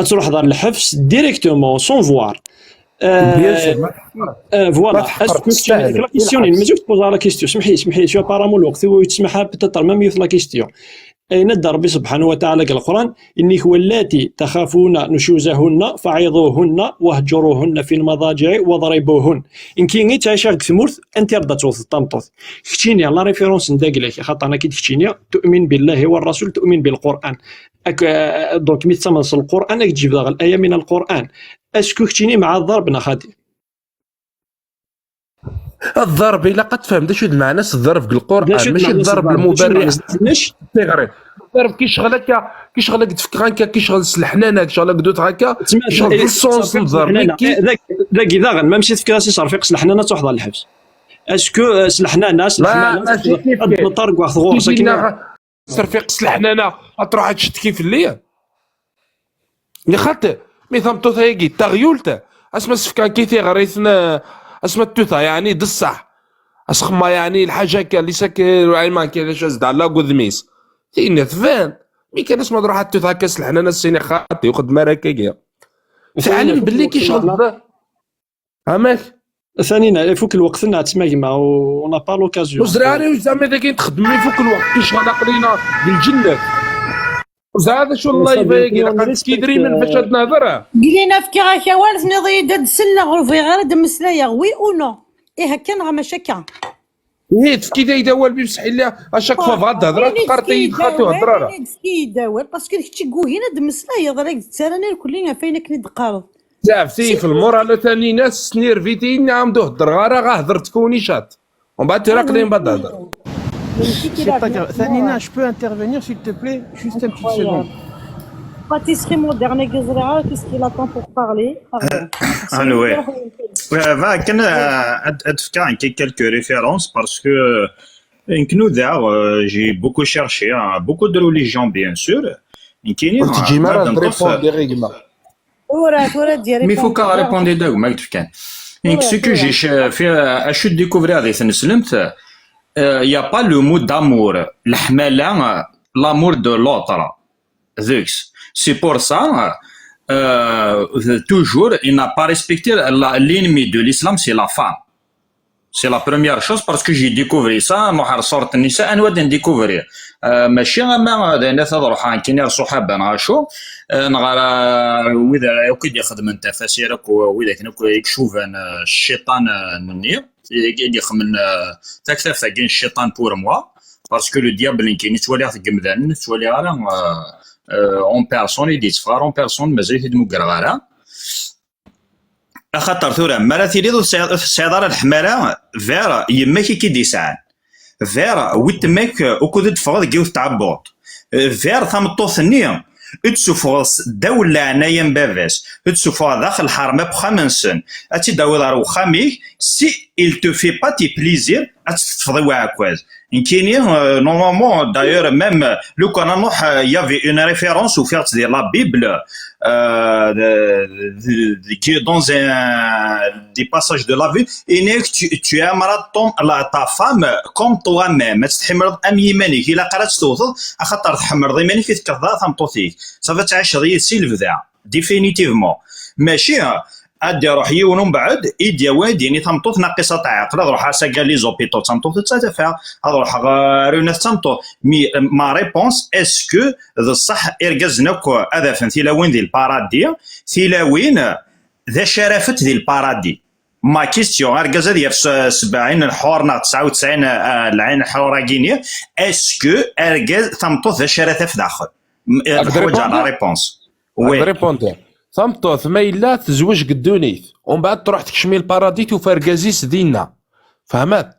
تروح دار الحبس ديريكتومون سون فوار فوالا لا كيستيون مازال تبوزا لا كيستيون سمحي شو ابارامون الوقت هو يتسمح بتطر ميم يوث لا كيستيون أين ربي سبحانه وتعالى قال القرآن إني هو اللاتي تخافون نشوزهن فعظوهن واهجروهن في المضاجع وضربوهن إن كيني تعيشك ثمورث أنت ردا توث طمطوث كتشيني لا ريفيرونس نداك لك خاطر أنا كي تكتشيني تؤمن بالله والرسول تؤمن بالقرآن دونك مي تسمص القرآن تجيب داغ الآية من القرآن اسكو كتشيني مع الضرب نخادي الضرب الا قد فهمت شو المعنى الضرب بالقران ماشي الضرب المبرح الضرب كيشغلك تفكر هكا كيشغل سلحنانك كيشغلك دوت هكا كيشغل الصونس الضرب ذاك اذا ما مشيت تفكر سي صرفيق سلحنانه تحضر الحبس اسكو سلحنانه طرق واخذ غورسه كيما صرفيق سلحنانه تروح تشتكي في الليل يا خاطر مي ثمطو ثايقي تغيولته اسما سفكان كي غريثنا اسما التوثا يعني دصح اسخما يعني الحاجه اللي ساكر عيما كاينش زاد على قدميس تينا ثفان مي كان اسما تروح التوثا كاس الحنانه السيني خاطي وخد مراكيا تعلم باللي كيشغل هاماك ثانينا فوق الوقت لنا تسمع كيما اون با لوكازيون وزراري زعما اذا كاين تخدم لي فوق الوقت كيشغل عقلينا بالجنه هذا شو الله يبارك كيدري من فاش هاد نهضر قلينا في كيغا والد نضي دد سلا غرفي غير دمسلايا وي او نو ايه هكا نغا ماشي كا نيت كي يداول بصح الا اشاك فوا فغاد هضره تقرطي خاطو هضره كي يداول باسكو داكشي كوهينا دمسلايا ضرك تسالنا كلنا فين كني دقارض تعرفتي في المور على ثاني ناس سنير فيتي نعم دو هضر غير هضر تكوني شات ومن بعد تراقلين بعد هضر Thanina, je peux intervenir s'il te plaît? Juste une petite seconde. Pâtisserie moderne, qu'est-ce qu'il attend pour parler? Alors, oui. Il y a quelques références parce que j'ai beaucoup cherché, beaucoup de religions bien sûr. Mais il faut qu'à répondre ce que j'ai fait à chute découvrir avec Saint-Islam. Il n'y a pas le mot d'amour, l'amour de l'autre. C'est pour ça, toujours, il n'a pas respecté l'ennemi de l'islam, c'est la femme. C'est la première chose parce que j'ai découvert ça, moi, sorte النساء أنا ودي découvrir. ماشي ما الناس تروح كاين صحابة نعاشو نغار وإذا كي يخدم أنت فسيرك وإذا كان يكشوف الشيطان النية يدي خمن تكتف كاين الشيطان بور موا باسكو لو ديابل كاين تولي تقمدان تولي على اون بيرسون يدي تفار اون بيرسون مازال يدمو كرغارا خاطر ثورة مرا تيريدو السيدارة الحمارة فيرا يماك كي ديسان فيرا ويتماك وكود تفغض كيوث تعبوط فير ثمطوث النية اتسوفوس دولة عنايا بافاس اتسوفوس داخل الحرم بخمسن اتي داول رو خاميك سي il te fait pas tes plaisirs اتتفضي واكواز كاينين نورمالمون دايور ميم لو كان نروح يافي اون ريفيرونس و فيرت ديال لا بيبل qui est dans des passages de la vie et tu aimeras ta femme comme toi-même تحمرض ام يمانك الا قرات توصل خاطر تحمرض يمانك تكرضها ثمطوتيك صافي تعيش غير سيلفدا ديفينيتيفمون ماشي ادي روح يون ومن بعد يدي واديني تمطوط ناقصه تاع عقل روح ساكا لي زوبيتو تمطوط تتفا روح رونات تمطوط مي ما ريبونس اسكو الصح اركزناك هذا فهمتي لوين ديال البارادي ثلاوين ذا شرفت ديال البارادي ما كيستيون اركز ديال 70 حورنا 99 العين حوره كينيا اسكو اركز تمطوط ذا شرفت في داخل الحوايج على ريبونس وي ريبوندي ثمطوث ما إلا تزوج قدونيث ومن بعد تروح تكشمي الباراديت وفرقازيس دينا فهمت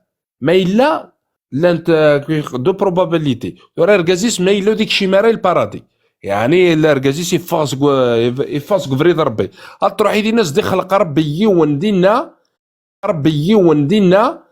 ما إلا لانت دو بروبابيليتي رقازيس ما إلا ديك شماري البارادي يعني الرقازيس يفاس فريد ربي تروح يدي ناس دي خلق ربي يون دينا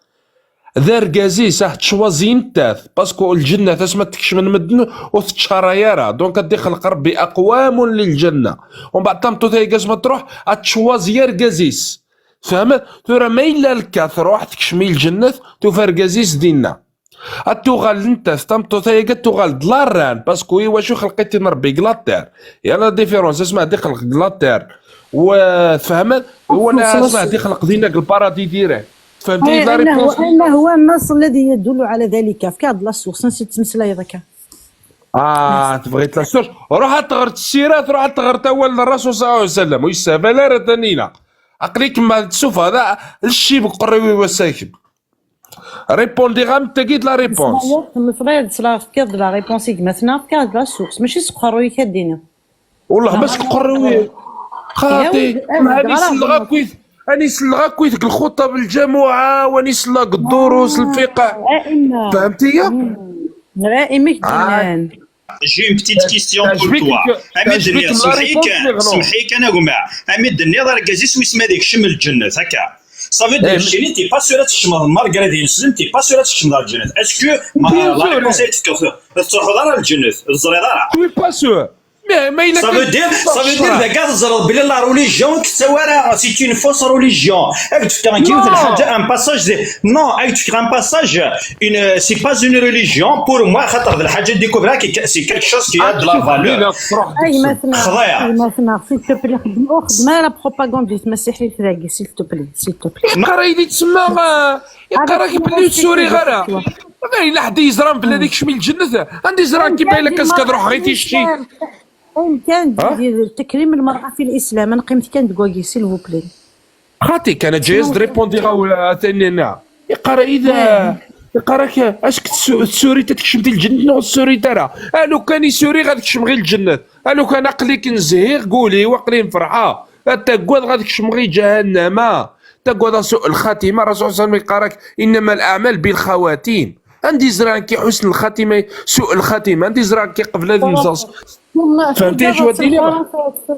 ذا رقازيس تشوازين تاث باسكو الجنة تسمى تكش من مدن وتشاريارا دونك دي خلق ربي أقوام للجنة ومن بعد تمطو تايقاز ما تروح تشوازي رقازيس فهمت ترى ما إلا لك تروح تكشمي الجنة تفرقازيس دينا التوغال انت تمطو تايقا توغال دلاران باسكو واش خلقيتي ربي كلاطير يلا ديفيرونس اسمع دي خلق كلاطير وفهمت وانا صراحه دي خلق دينك البارادي ديريكت فهمتي لا ريبونس أنه هو النص الذي يدل على ذلك في هذا السورس نسيت تمسلا هذاك. تبغي تلاسوش روح تغرت السيرات روح تغرت اول الرسول صلى الله عليه وسلم ويسافر لا رتنينا عقليك ما تشوف هذا الشيب قروي وساكب ريبوندي غام تاكيد لا ريبونس مفرد صلاح في كذا لا ريبونس مثلا في هذا السورس ماشي سقروي كدينا والله باش قروي خاطي هاني سلغا كويس اني سلغا كويس الخطب الجمعه واني سلغا الدروس الفقه فهمتي رائمك جنان. J'ai une petite question pour toi. أمد النير سمحيك أنا جماعة. أمد النير راه كازيس ويسمى ديك شمل الجنة هكا. صافي ديك الشيء تي با سورة تشمل المارغريت ينسلم تي با سورة تشمل الجنة. اسكو لا ريبونس تروح دار الجنة الزري دارها. وي با سور ما إلا صافي دير ذاك الزرد بلي لا روليجيون كتسوى سي اون فوس روليجيون. راك تفكر كيما الحاجة ان باساج نو راك تفكر ان باساج اون سي با اون روليجيون بور موا خاطر الحاجة ديكوفرا سي كالك شوز كي ا دو لا فالور. خضيع. مثلا سيل تو بلي خدم لا بروباغوند المسيحي تلاقي سيل تو بلي يقرا يدي تسمى يقرا كيبان سوري غير الا حد يزران بلا ديك شميل الجنة عندي زران كيبان لك كاسكاد روح غير تيشتي كان تكريم المرأة في الإسلام أنا قيمتي كانت كواكي سيل بلي خاطي كان جايز ريبوندي غا ثاني يقرا إذا يقرا اسك السوري تكشم ديال الجنة والسوري ترى لو كان يسوري غادي تكشم غير الجنة لو كان عقليك نزهير قولي وعقلي مفرحة تقعد غادي تكشم غير جهنم تقعد سوء الخاتمة الرسول صلى الله عليه وسلم يقرا إنما الأعمال بالخواتيم عندي زران كي حسن الخاتمة سوء الخاتمة عندي زران كي قبل هذا المساس فهمتي شو هادي لي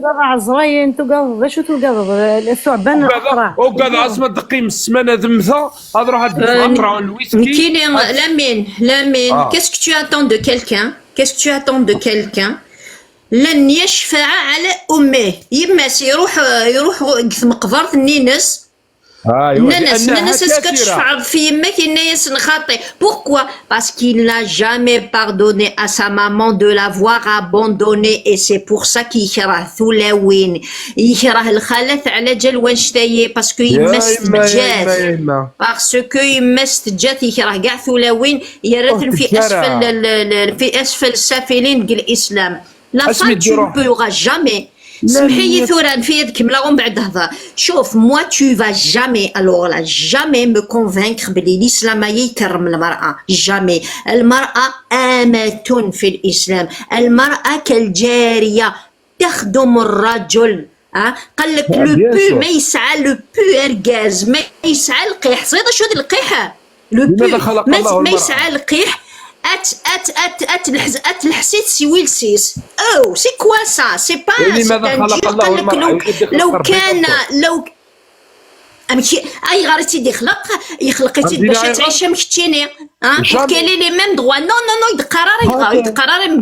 عزرين تقض شو تقض الثعبان اقرا وقال عصمة دقي من السمانة ذمثة هذا روح اقرا الويسكي كيني لامين كاسكو تو اتون دو كيلكان كاسكو تو اتون دو كيلكان لن يشفع على امه يماس يروح مقبرة النينس الناس اسكو تشفع في يمك الناس نخاطي pourquoi parce qu'il n'a jamais pardonné à sa maman de l'avoir abandonné et c'est pour ça qu'il يكره ثلاوين يكره الخالة على جال وانشتايي باسكو يمس تجات باسكو يمس تجات يكره كاع ثلاوين يرثن في اسفل السافلين ديال الاسلام لا فان tu ne pourras jamais. سمحي ثوران في يدك ملاهم بعد هذا شوف موا tu vas jamais alors là jamais me convaincre بلي الإسلام يكرم المرأة jamais المرأة أمة في الإسلام المرأة كالجارية تخدم الرجل قال لك لو بو ما يسعى لو بو ارغاز ما يسعى القيح صيدا شو هذا القيح لو بو ما يسعى القيح الحسيت سي سيس او سي كوا سا سي با لو كان لو امشي اي غارتي دي يخلق باش تعيش مكتيني كاين لي ميم دروا نو يقرر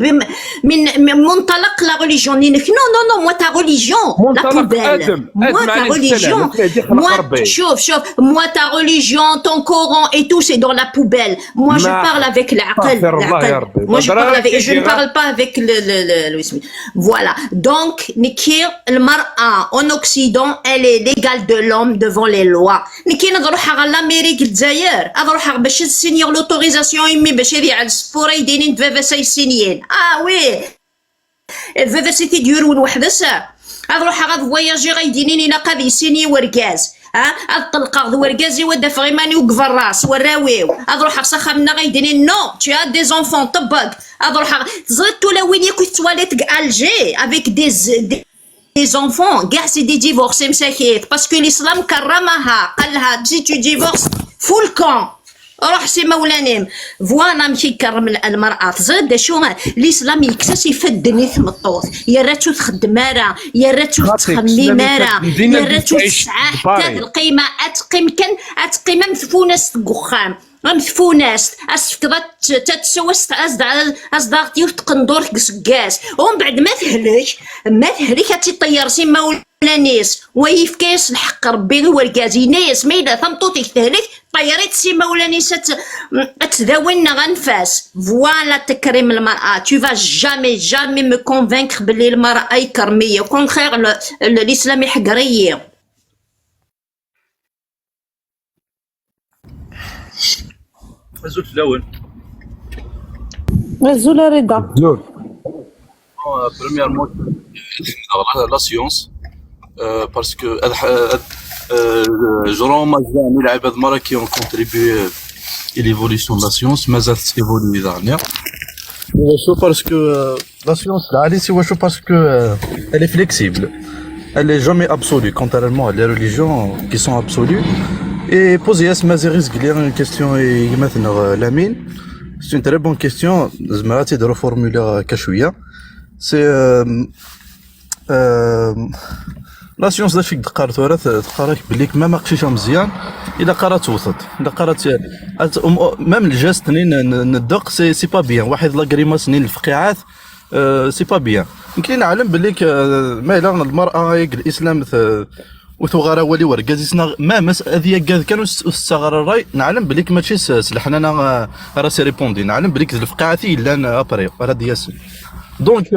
من منطلق لا ريليجيون نو موا تا ريليجيون لا بوبيل موا تا ريليجيون موا شوف موا تا ريليجيون ton Coran et tout c'est dans la poubelle moi je parle avec l'aql moi je parle avec je ne parle pas avec le voilà donc nikir المرأة en Occident elle est l'égale de l'homme devant les lois نكي نروح على الامريك الجزائر نروح باش نسينيور لوتوريزاسيون يمي باش يدير على السبورة يدينين فافا سايسينيين وي الفافا سيتي ديورون وحدس نروح غاد فواياجي غيدينين الى قاضي سيني وركاز الطلقه ذو وركازي ودا فغيماني وقف الراس وراويو نروح سخا منا غيدينين نو tu as des enfants طبق نروح زرتو لا وين يكون تواليت الجي افيك des enfants كاع سي دي ديفورس مساكيت باسكو الاسلام كرمها قال لها سي تو ديفورس فول كون روح سي مولانيم فوالا ماشي يكرم المرأة زاد شو الاسلام يكسس يفدني ثمطوط يا راتو تخدم مارا يا راتو تخمي مارا يا راتو تسعى حتى القيمة اتقيم كان اتقيم مثفوناس تقخام مثفوناس اسفكضات تتسوى أصدار ديال تقندور كسكاس ومن بعد ما تهلك تطير سي مولا ناس ويفكاس الحق ربي هو الكازي ناس ما إلا ثمطوطيك تهلك طيريت سي مولاني تداوينا غنفاس فوالا تكريم المرأة. tu vas jamais me convaincre بلي المرأة يكرمية كونخير الإسلام يحقرية. زول في الاول زول رضا. premièrement la science parce que je rends hommage à العباد مرة qui ont contribué à l'évolution de la science مازالت تيفولوي دارنيا. شو parce que la science العالي سي شو parce que elle est flexible, elle est jamais absolue contrairement à les religions qui sont absolues. Et poser une question et maintenant Lamine, c'est une très bonne question. Je vais de reformuler كشوية. C'est لا سيونس داك الشيء قرات تقراك بليك ما قريتيها مزيان الا قرات وسط الا قرات ميم الجاست ندق سي با بيان واحد لاكريما سنين الفقاعات سي با بيان. يمكن نعلم بليك ما الا المراه الاسلام وثغرا ولي وركازيسنا ما مس هذه كانوا استغرا الراي نعلم بليك ماشي سلحنا انا راسي ريبوندي نعلم بليك الفقاعاتي الا ابري راه دياسن دونك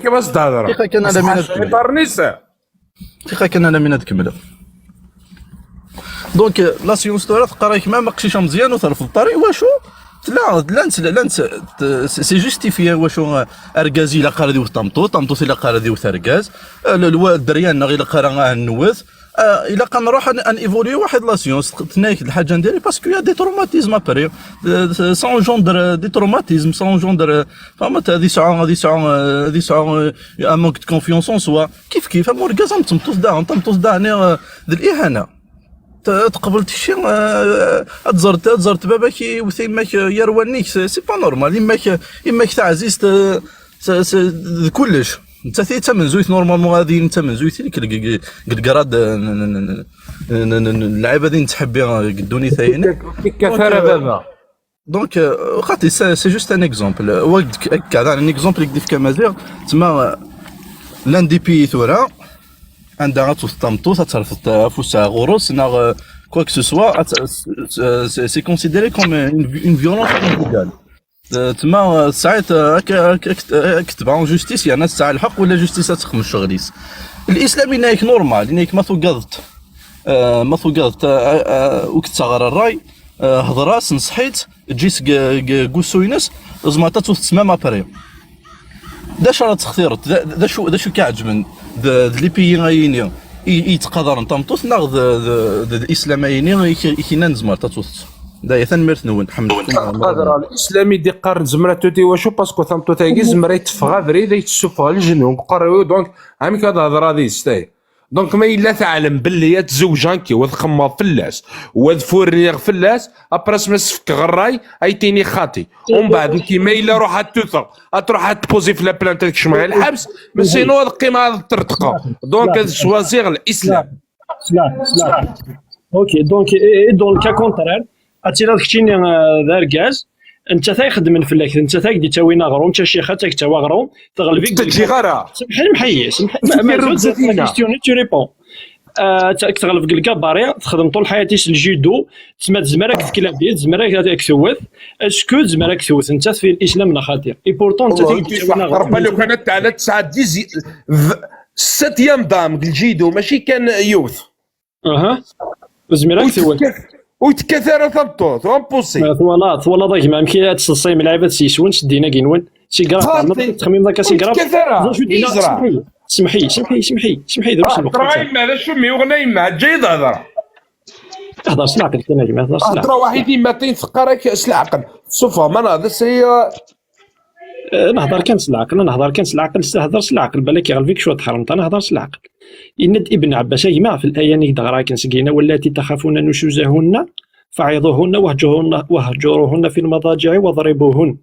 كيفاش تهضر كيف كان انا من كان انا من تكمل دونك لا سيونس تورا تقرايك ما قشيشه مزيان وترفض الطريق واشو لا سي جوستيفي واشو اركازي الا قرا ديو طمطوط الا قرا ديو ثركاز الدريان الا قرا النواث الا كنروح ان ايفولي واحد لا سيونس تنايك الحاجه نديري باسكو يا دي تروماتيزم ابري سون جوندر دي تروماتيزم سون جوندر فهمت هذه ساعه ان مونك دو كونفيونس اون سوا كيف مورغازم تمطوط داعني الاهانه تقبلت شي تزرت باباك وثيماك يروانيك سي با نورمال يماك تاع عزيز كلش انت من زويت نورمالمون غادي انت من زويتي لك قراد اللعيبه هذه نتحبي قدوني ثاين كثر بابا دونك خاطي سي جوست ان اكزومبل هذا ان اكزومبل كيف كمازيغ تما لان دي بي ثورا عندها غتوطمطو تترفض فوسها غروس نا كوا كو سوا سي كونسيديري كوم اون فيولونس كونجوغال تما ساعات كتبع اون جوستيس يعني ساعه الحق ولا جوستيس تخمم شغليس الاسلامي نايك نورمال نايك ما ثقضت وكتغرى الراي هضراس نصحيت تجيس كوسوينس زعما تسمى ما بري داش راه تختيرت دا شو كيعجبن لي بيي غايني يتقدر نطمطوس ناخذ الاسلاميين كينا نزمر تاتوس دا ثان ميرت نون حمد قادر الاسلامي دي قرن زمرتو تي واشو باسكو ثمتو تاكي زمريت فغادري داي تسوفها الجنون قراو دونك عامي كتهضر هذه ستاي دونك ما الا تعلم باللي تزوجانكي وتخمض فلاس وذفورني فلاس ابراس ما سفك غراي ايتيني خاطي ومن بعد كيما الا روح توثق تروح تبوزي في لابلان تاعك شمع الحبس من سينو القيمه ترتقى دونك شوازيغ الاسلام سلا اوكي دونك كونترير اتيرا كتشيني داركاز انت تايخدم الفلاك انت تايدي تاوينا غرو انت شيخه تاك تاوا غرو تغلبيك تجي غرا محيي ما كيستيوني تو ريبون تغلب كلكا باري تخدم طول حياتي الجودو تسمى تزمرك تكلابي تزمرك تكسوث اسكو تزمرك تسوث انت في الاسلام لا خاطر اي بورتون انت تايدي تاوينا غرو ربما لو كانت على 9 ديزي 7 ايام دام الجيدو ماشي كان يوث تزمرك تسوث وتكثر ثبطوط امبوسي والله ضايق ما يمكن تصصي من لعيبه سيسون شدينا كينون سي كراف التخميم ذاك سي كراف سمحي دروش ترى ما شو مي وغنى ما جاي هضر سلاقل كنا جماعه هضر سلاقل ترى واحد ما تنفقرك سلاقل صفه ما هذا سي نهضر كان سلاقل هضر سلاقل بالك يغلبك شو تحرمت انا هضر سلاقل إن ابن عباس يجمع في الآية نقدر كنسقينا واللاتي تخافون نشوزهن فعظوهن واهجروهن في المضاجع واضربوهن